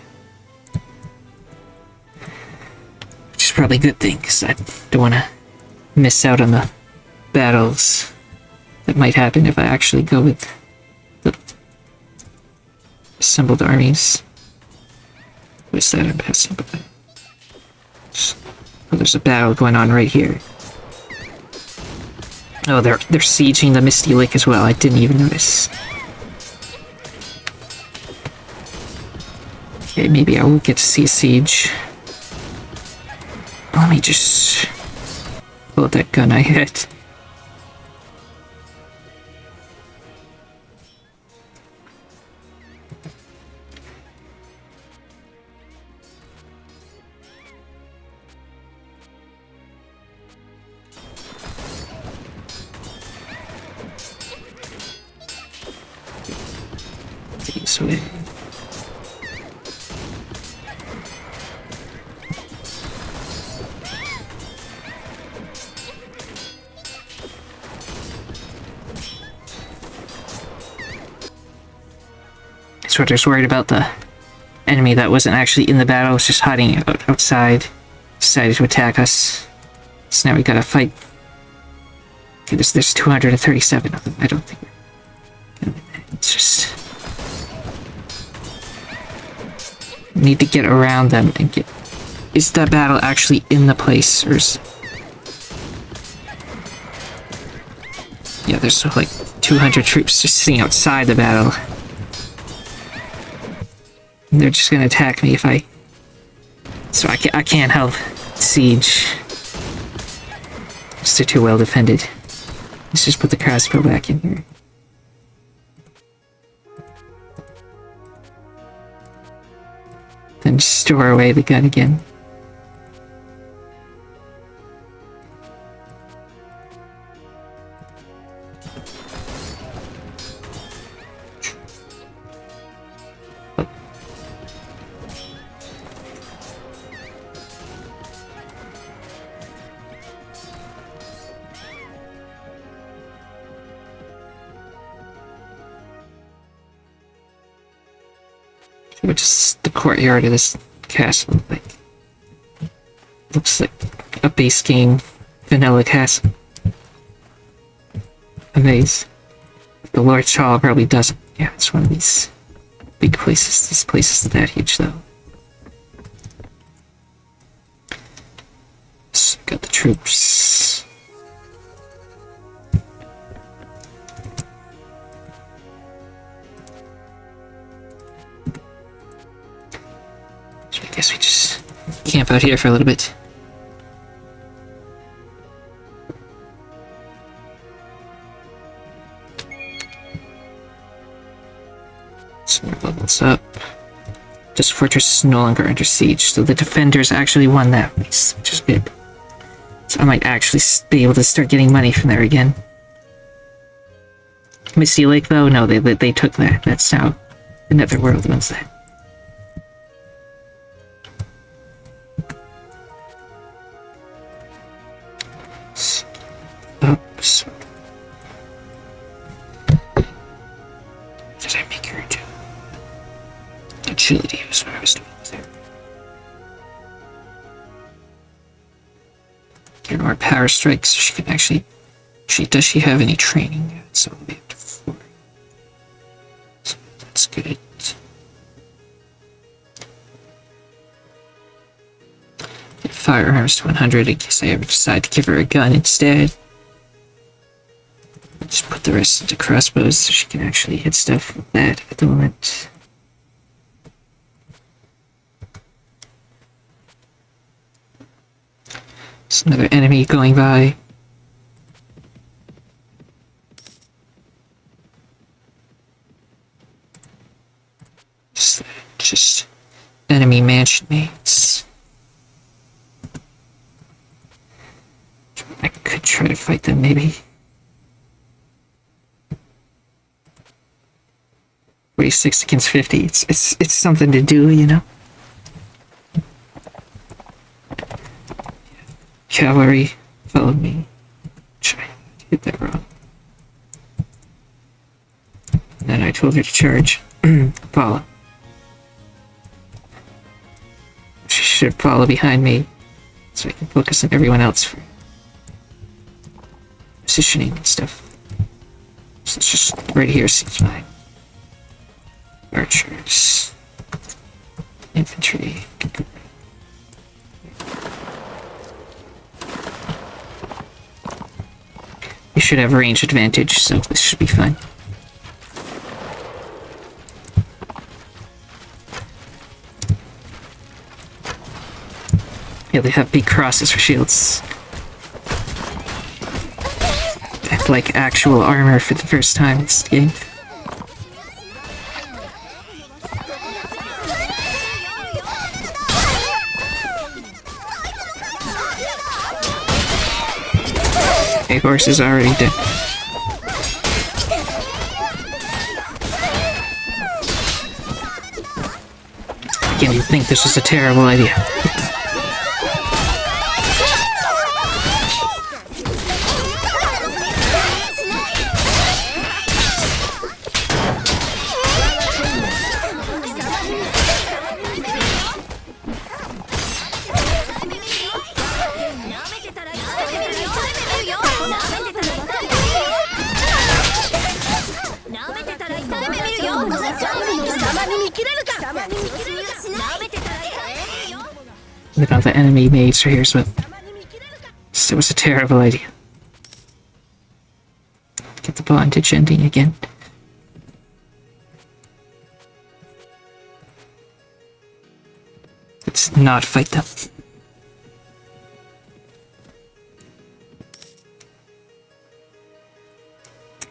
now. Which is probably a good thing, because I don't want to miss out on the battles that might happen if I actually go with the assembled armies. What is that I'm passing by? Oh, there's a battle going on right here. Oh, they're sieging the Misty Lake as well. I didn't even notice. Okay, maybe I will get to see a siege. Let me just pull out that gun I hit. This way. Sort of worried about the enemy that wasn't actually in the battle, was just hiding outside. Decided to attack us. So now we gotta fight. Okay, there's 237 of them. I don't think we're... It's just... need to get around them and get... Is that battle actually in the place, or is... Yeah, there's like 200 troops just sitting outside the battle. And they're just gonna attack me if I... So I can't help siege. They're too well defended. Let's just put the crossbow back in here. Then store away the gun again. What does the courtyard of this castle look like? Looks like a base game vanilla castle. A maze. The Lord's Hall probably doesn't. Yeah, it's one of these big places. This place isn't that huge though. So got the troops. So I guess we just camp out here for a little bit. Some more levels up. This fortress is no longer under siege, so the defenders actually won that place, which is good. So I might actually be able to start getting money from there again. Misty Lake, though, no, they took that. That's how the Netherworld owns that. Oops. Did I make her into agility? Was what I was doing there. Get more power strikes. So she can actually. Does she have any training yet? So we'll be up to 4. So that's good. Get firearms to 100 in case I ever decide to give her a gun instead. Just put the rest into crossbows so she can actually hit stuff with that at the moment. There's another enemy going by. Just enemy mansion mates. I could try to fight them, maybe. 46 against 50. It's something to do, you know. Cavalry followed me. I hit that wrong. And then I told her to charge. Follow. She should follow behind me so I can focus on everyone else for positioning and stuff. So it's just right here seems fine. Archers. Infantry. We should have range advantage, so this should be fine. Yeah, they have big crosses for shields. I have, like, actual armor for the first time in this game. Okay, horse is already dead. Again, you'd think this was a terrible idea. Look at all the enemy mates are here, so it was a terrible idea. Get the bondage ending again. Let's not fight them.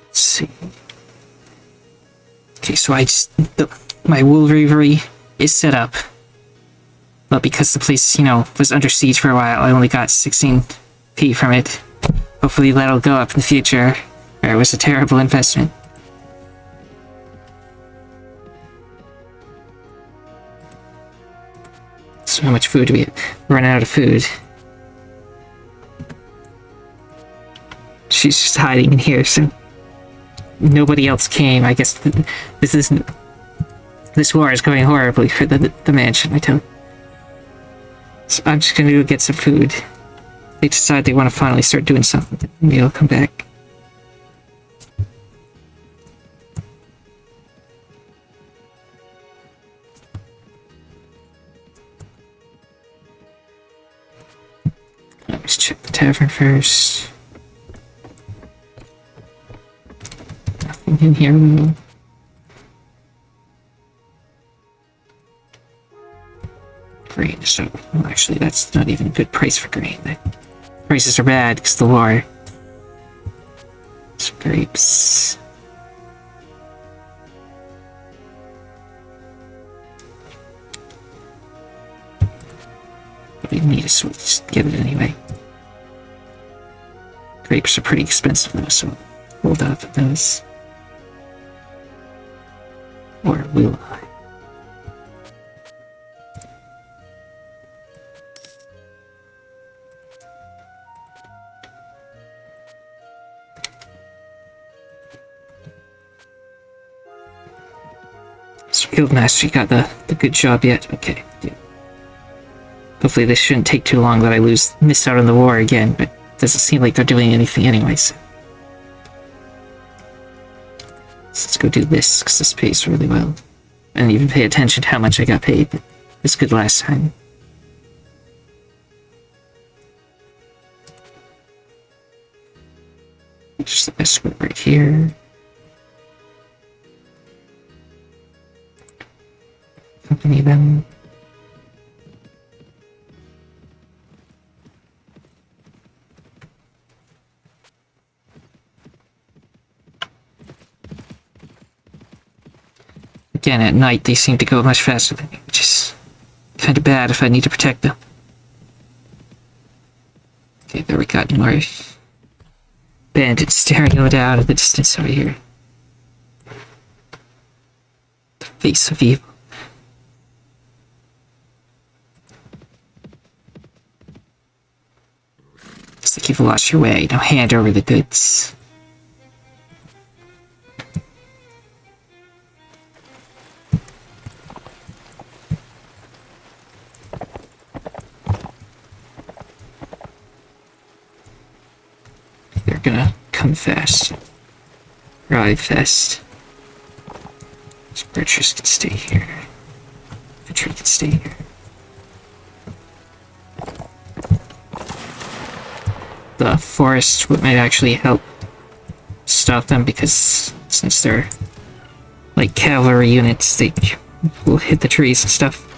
Let's see. Okay, so my wool reverie is set up. But because the place, you know, was under siege for a while, I only got 16p from it. Hopefully that'll go up in the future, or it was a terrible investment. So how much food do we run out of food? She's just hiding in here, so nobody else came. I guess this isn't... this war is going horribly for the mansion, I tell you. So I'm just gonna go get some food. They decide they want to finally start doing something, maybe I'll come back. Let's check the tavern first. Nothing in here though. Grain, so well, actually that's not even a good price for grain. The prices are bad because the war. Some grapes. We need a switch, just get it anyway. Grapes are pretty expensive though, so hold off on those. Or will I? So Guildmaster, you got the good job yet? Okay. Yeah. Hopefully this shouldn't take too long that I miss out on the war again, but it doesn't seem like they're doing anything anyways. So let's go do this, because this pays really well. And even pay attention to how much I got paid. It was good last time. Just the best one right here. Accompany them. Again, at night they seem to go much faster than me, which is kind of bad if I need to protect them. Okay, there we got more bandits staring out of the distance over here. The face of evil. Looks like you've lost your way. Now hand over the goods. They're gonna come fast. Arrive fast. So Bertrus can stay here. Vitri can stay here. The forest might actually help stop them because since they're like cavalry units, they will hit the trees and stuff.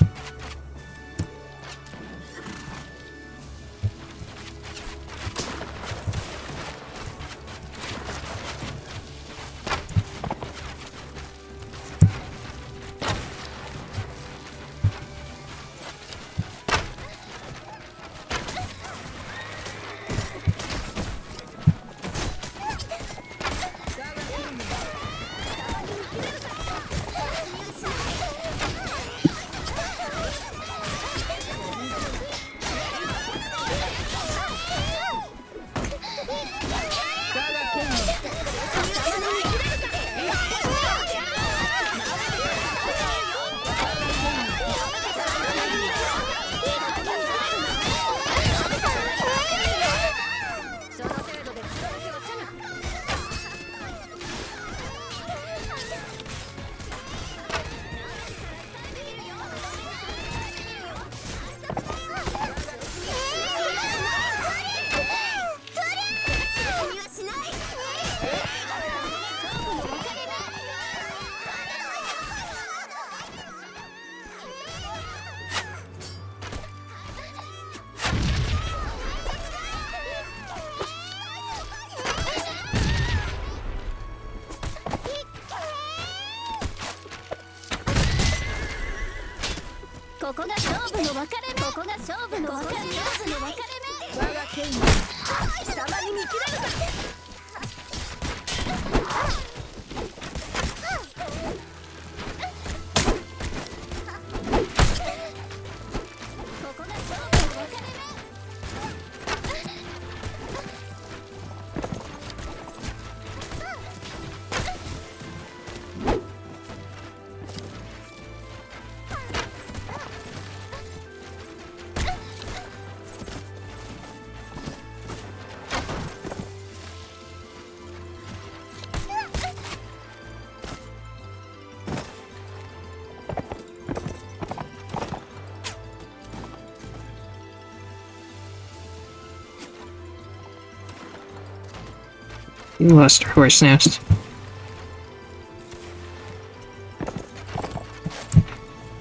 We lost our horse now.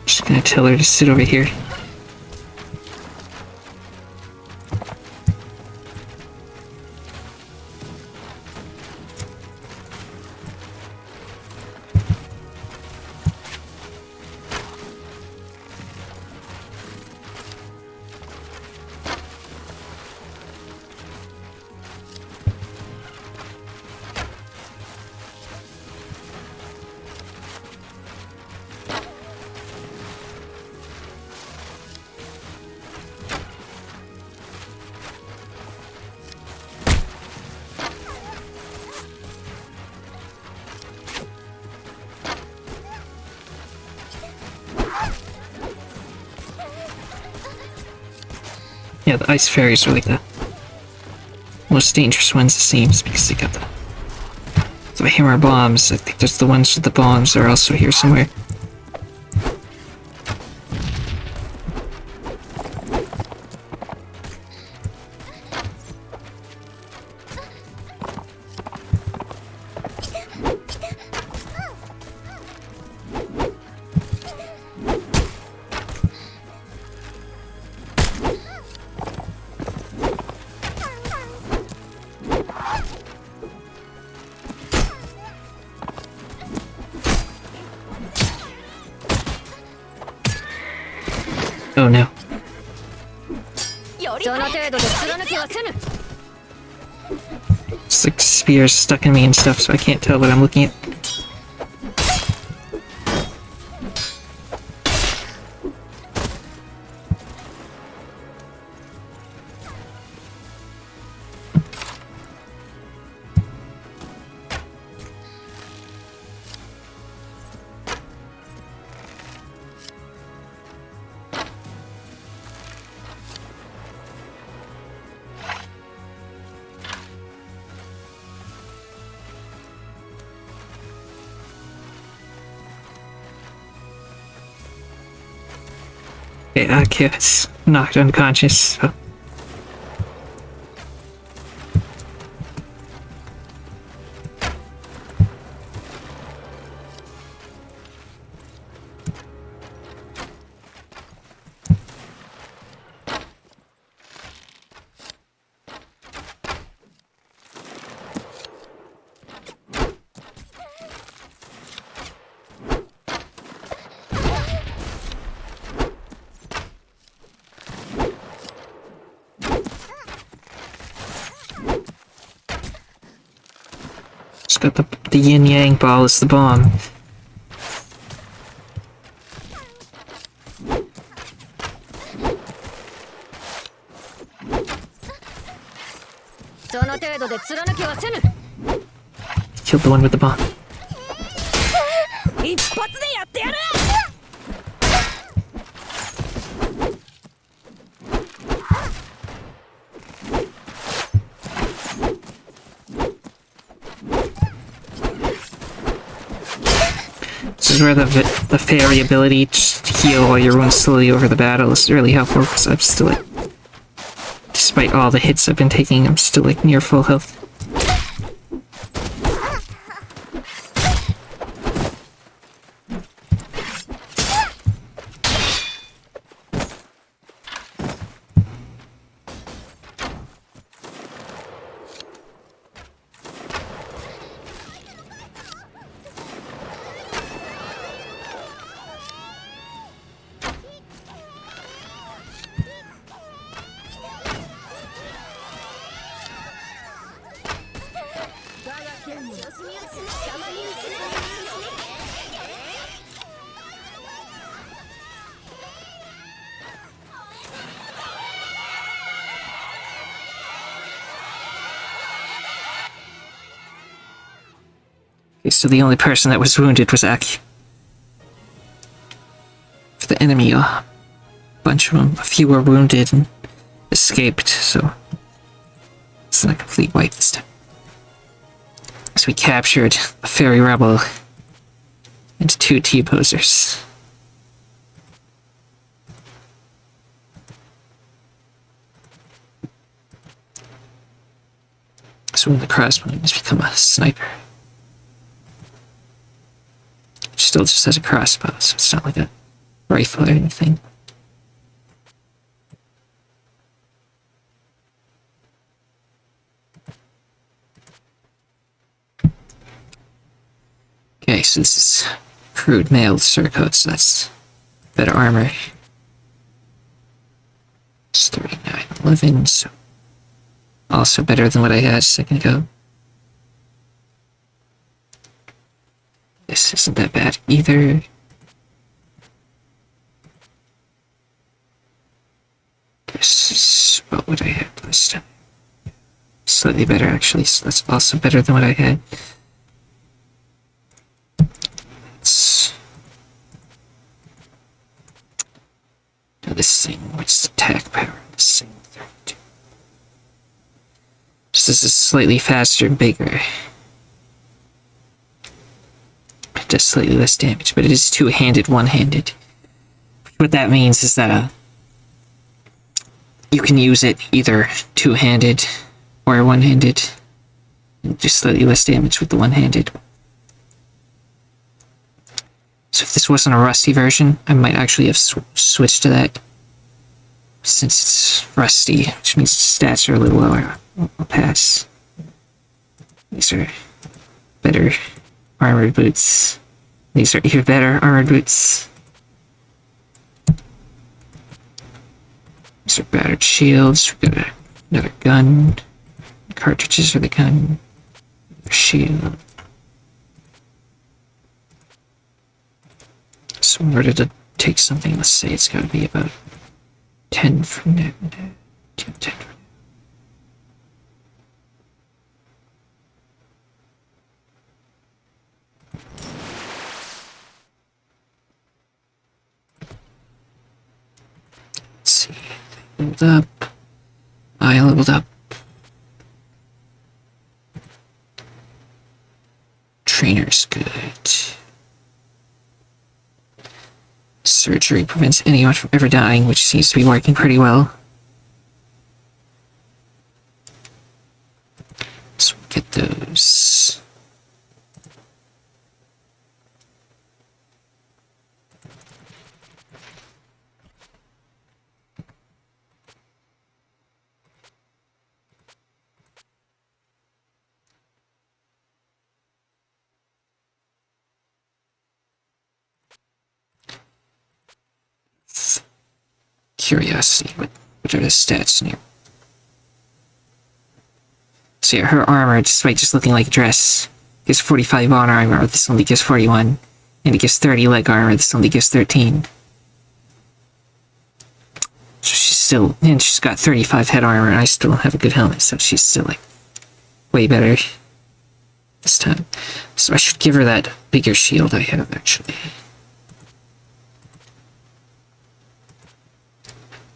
Just gonna tell her to sit over here. Yeah, the ice fairies are like the most dangerous ones, it seems, because they got the hammer bombs. I think there's the ones with the bombs are also here somewhere. Oh no. It's like spears stuck in me and stuff, so I can't tell what I'm looking at. Okay, it's knocked unconscious, so. Just got the yin yang ball as the bomb. Killed the one with the bomb. This is where the fairy ability to heal all your wounds slowly over the battle is really helpful, because I'm still like, despite all the hits I've been taking, I'm still like near full health. Okay, so the only person that was wounded was Aki. For the enemy, a bunch of them, a few were wounded and escaped, so it's not a complete wipe this time. So we captured a fairy rebel and 2 T-posers. So when the crossbow has become a sniper. Which still just has a crossbow, so it's not like a rifle or anything. Okay, so this is crude mailed surcoat, so that's better armor. It's 3911, so also better than what I had a second ago. This isn't that bad either. This is what would I have last time? Slightly better actually, so that's also better than what I had. Now this thing, what's the attack power on this thing? 32. So this is slightly faster and bigger. It does slightly less damage, but it is two-handed, one-handed. What that means is that you can use it either two-handed or one-handed. Just slightly less damage with the one-handed. So if this wasn't a rusty version, I might actually have switched to that. Since it's rusty, which means stats are a little lower, I'll pass. These are better armored boots. These are even better armored boots. These are battered shields. We've got another gun. Cartridges for the gun. Shield. So in order to take something, let's say it's got to be about 10 from now. 10 from now. Let's see. Leveled up. I leveled up. Trainer's good. Surgery prevents anyone from ever dying, which seems to be working pretty well. So we'll get those. Curiosity, what are the stats in here? So yeah, her armor, despite just looking like a dress, gives 45 on armor, this only gives 41. And it gives 30 leg armor, this only gives 13. So she's still, and she's got 35 head armor, and I still don't have a good helmet, so she's still like, way better this time. So I should give her that bigger shield I have, actually.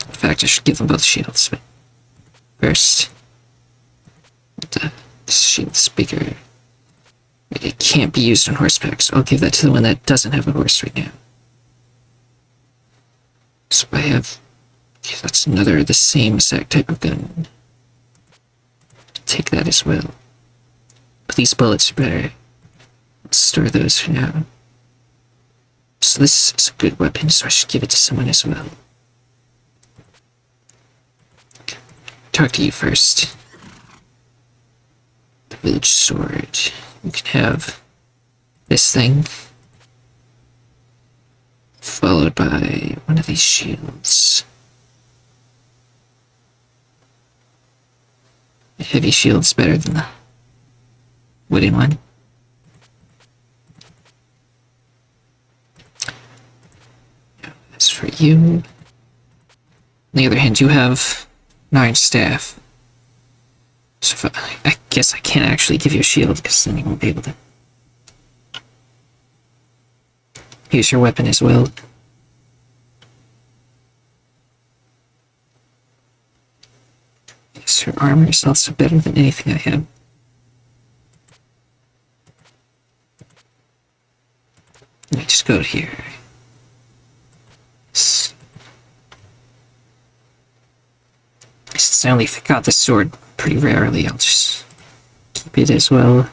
In fact, I should give them both shields, but first, this shield's bigger. It can't be used on horseback, so I'll give that to the one that doesn't have a horse right now. So I have, okay, that's another, the same exact type of gun. Take that as well. But these bullets are better. Let's store those for now. So this is a good weapon, so I should give it to someone as well. Talk to you first. The village sword. You can have this thing, followed by one of these shields. A heavy shield's better than the wooden one. As for you, on the other hand, you have 9 staff. So if I guess I can't actually give you a shield, because then you won't be able to use your weapon as well. Yes, her armor is also better than anything I have. Let me just go here. Since I only got the sword pretty rarely, I'll just bit as well.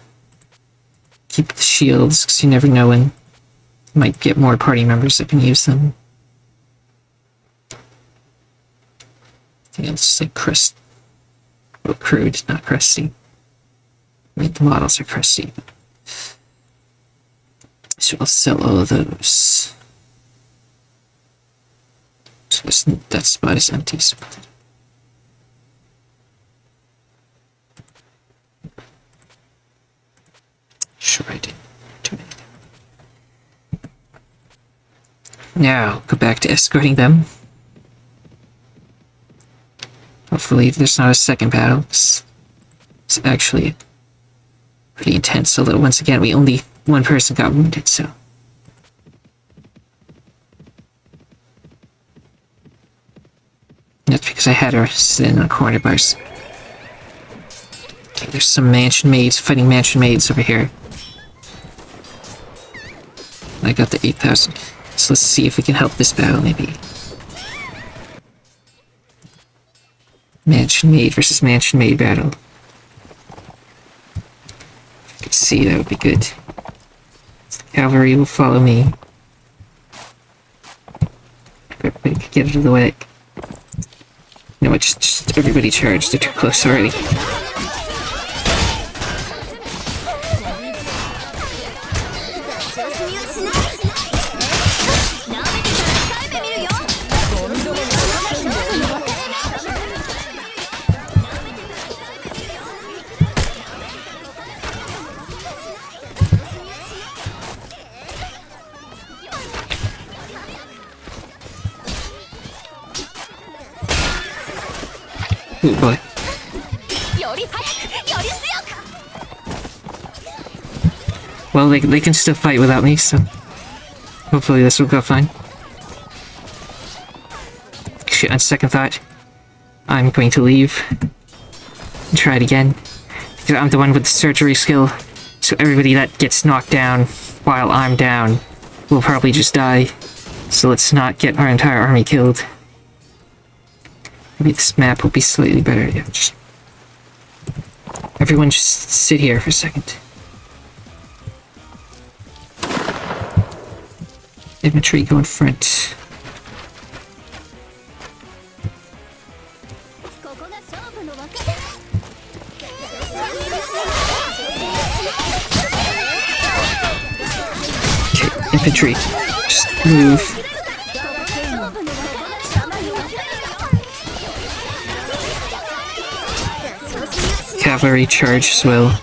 Keep the shields, because you never know when you might get more party members that can use them. I think it's just like crust. Well, crude, not crusty. I mean, the models are crusty. So I'll sell all of those. So that spot is empty. So sure, I didn't do anything. Now, go back to escorting them. Hopefully there's not a second battle. It's actually pretty intense, although once again, one person got wounded, so. That's because I had her sitting on corner bars. Okay, there's some mansion maids fighting mansion maids over here. I got the 8,000. So let's see if we can help this battle, maybe. Mansion maid versus mansion maid battle. If I could see, that would be good. The cavalry will follow me. If everybody could get out of the way. You know what, just everybody charge. They're too close already. Oh boy. Well, they can still fight without me, so hopefully this will go fine. Shit, on second thought, I'm going to leave and try it again, because I'm the one with the surgery skill, so everybody that gets knocked down while I'm down will probably just die, so let's not get our entire army killed. Maybe this map will be slightly better. Yeah, everyone just sit here for a second. Infantry go in front. Okay, infantry, just move. Cavalry charge as well.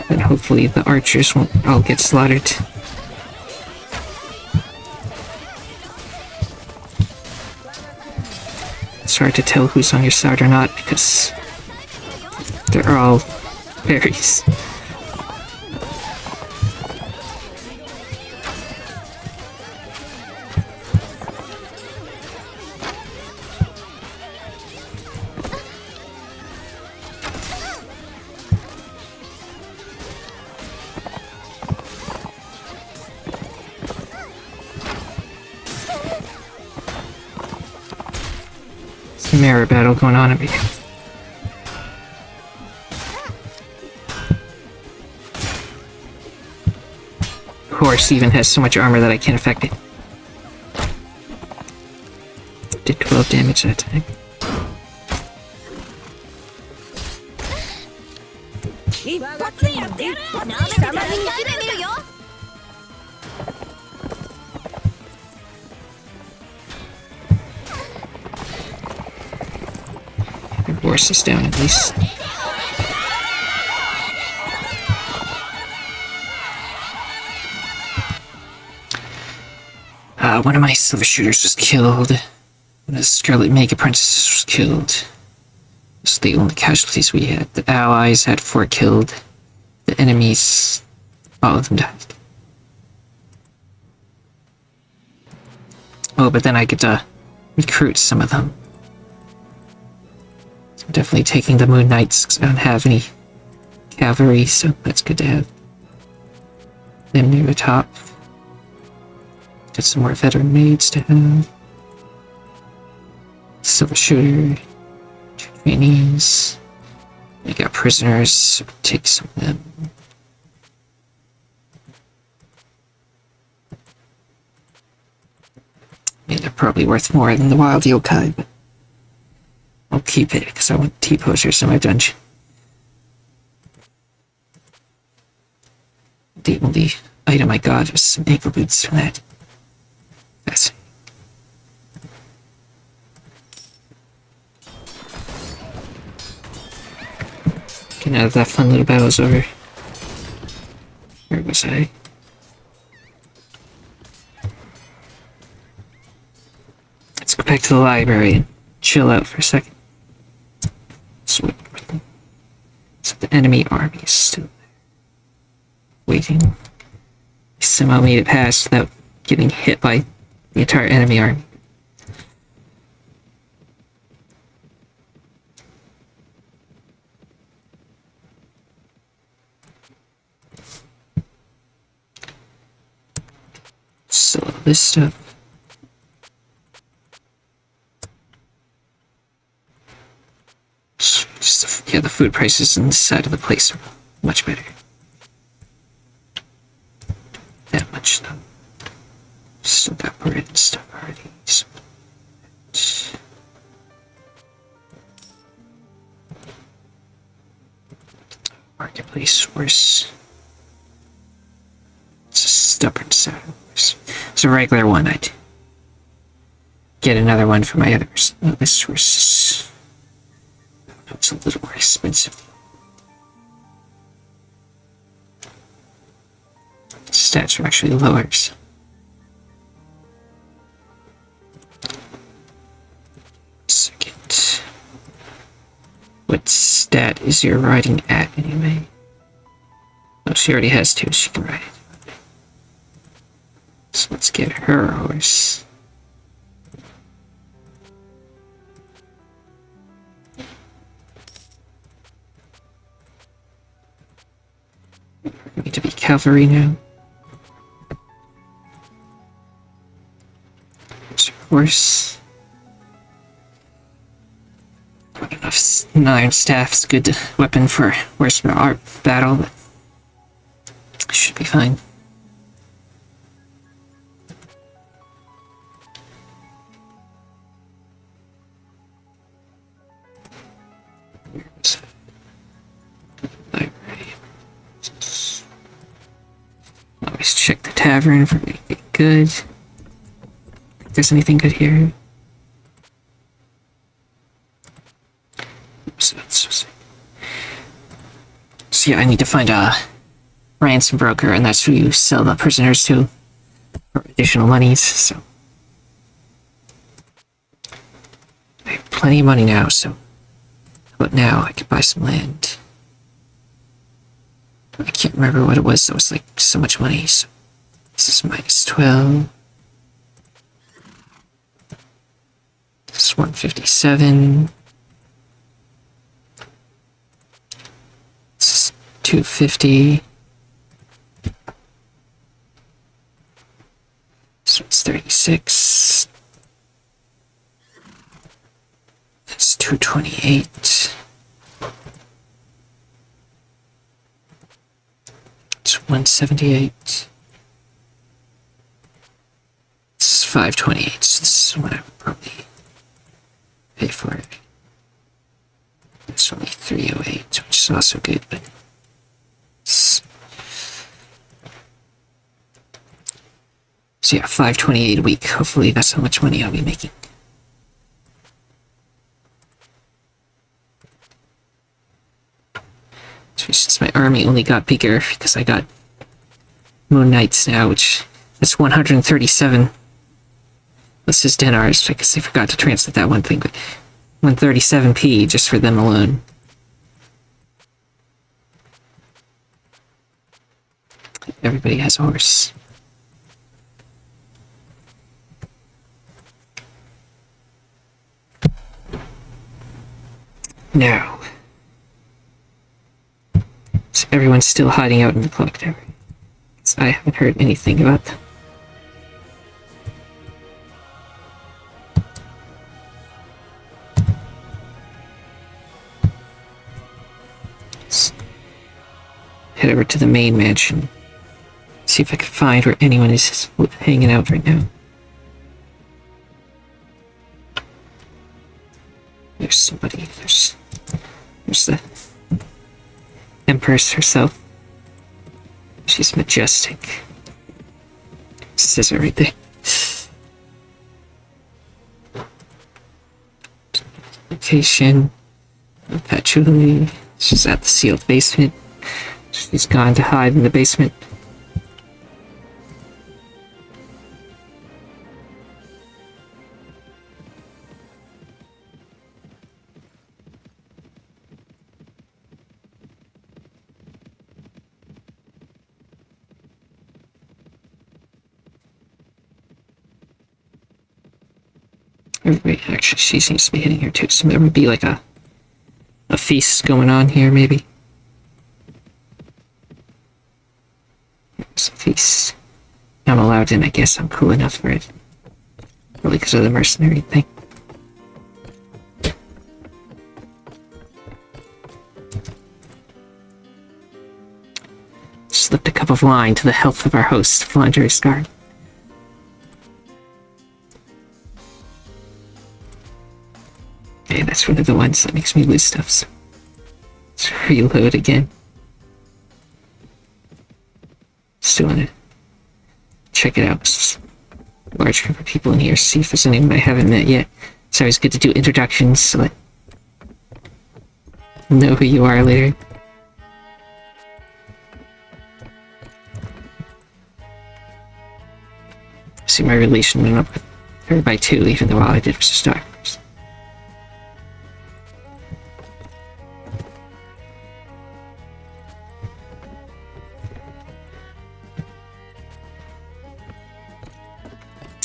And hopefully the archers won't all get slaughtered. It's hard to tell who's on your side or not because they're all fairies. Mirror battle going on over here. Horse even has so much armor that I can't affect it. Did 12 damage that time. Horse is down at least. One of my silver shooters was killed. And the Scarlet Mega Princess was killed. Those are the only casualties we had. The allies had 4 killed. The enemies, all of them died. Oh, but then I get to recruit some of them. So I'm definitely taking the Moon Knights because I don't have any cavalry, so that's good to have them near the top. Got some more veteran maids to have. Silver shooter, trainees. We got prisoners, so take some of them. I mean, they're probably worth more than the wild yokai, but I'll keep it because I want T-posers in my dungeon. The only item I got was some ankle boots from that. Fascinating. Okay, now that fun little battle's over. Where was I? Let's go back to the library and chill out for a second. So the enemy army is still there. Waiting. He somehow made it past without getting hit by the entire enemy army. So this stuff. Just, yeah, the food prices on this side of the place are much better. That much though. Still got bread and stuff already. So marketplace worse. It's a stubborn sound. It's a regular one. I'd get another one for my others. Oh, this was. It's a little more expensive. Stats are actually lower. So. Second. What stat is your riding at anyway? Oh, she already has two. She can ride it. So let's get her horse. Need to be cavalry now. Horse. Not enough iron staff's good weapon for worse battle, but should be fine. Library. Always check the tavern for anything good. If there's anything good here. So yeah, I need to find a ransom broker, and that's who you sell the prisoners to for additional monies, so. I have plenty of money now, so. But now I could buy some land. I can't remember what it was, so it's like so much money, so. This is minus 12. This is 157. This is 250. So it's 36. That's 228. It's 178. This is 528. So this is what I would probably pay for it. It's only 308, which is also good, but so yeah, 528 a week. Hopefully that's how much money I'll be making. Since my army only got bigger because I got Moon Knights now, which that's 137. This is dinars because I forgot to translate that one thing, but 137p just for them alone. Everybody has a horse. Now. So everyone's still hiding out in the clock tower. I haven't heard anything about them. head over to the main mansion. See if I can find where anyone is hanging out right now. There's somebody. There's the Empress herself. She's majestic. Scissor right there. Location. Perpetually. She's at the sealed basement. She's gone to hide in the basement. Wait, actually, she seems to be hitting here too, so there would be like a feast going on here, maybe. It's a feast. I'm allowed in, I guess. I'm cool enough for it. Probably because of the mercenary thing. Slipped a cup of wine to the health of our host, Flandre Scar. Okay, that's one of the ones that makes me lose stuff, so let's reload again. Still want to check it out. It's a large group of people in here, see if there's anyone I haven't met yet. It's always good to do introductions so that I know who you are later. See, my relation went up with her by 2, even though all I did was just start.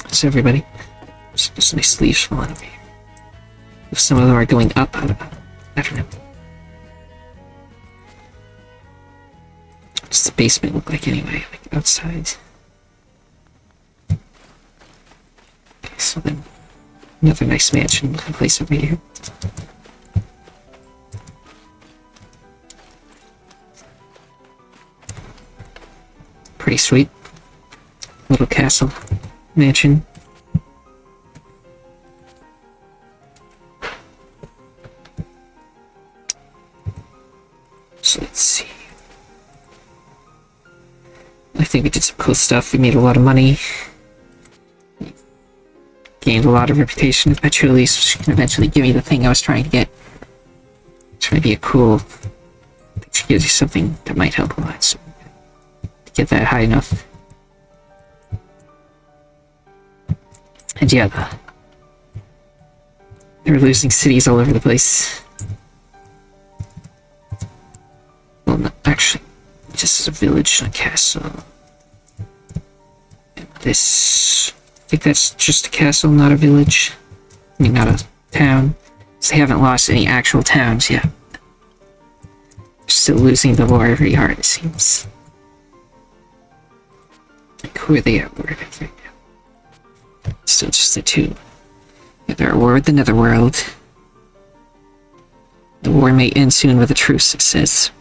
So everybody, there's nice leaves falling over here. If some of them are going up, I don't know. What's the basement look like anyway? Like outside. Okay, so then another nice mansion looking place over here. Pretty sweet. Little castle. Mansion. So let's see. I think we did some cool stuff. We made a lot of money. Gained a lot of reputation with Perpetually, which can eventually give me the thing I was trying to get. Which might be a cool... Which gives you something that might help a lot. So to get that high enough. And yeah, they're losing cities all over the place. Well, not actually, just as a village, not a castle. And this, I think that's just a castle, not a village. I mean, not a town. So they haven't lost any actual towns yet. They're still losing the war every hard, it seems. Like, who are they at war with right now? Still just the 2. Yeah, they're at war with the Netherworld. The war may end soon with a truce, it says.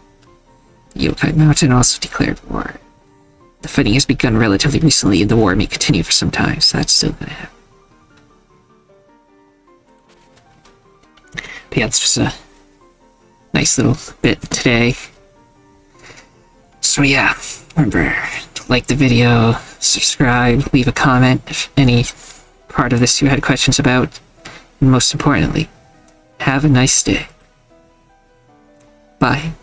The Yokai Mountain also declared war. The fighting has begun relatively recently, and the war may continue for some time, so that's still gonna happen. But yeah, this was a nice little bit today. So yeah, remember to like the video, subscribe, leave a comment if any part of this you had questions about, and most importantly, have a nice day. Bye.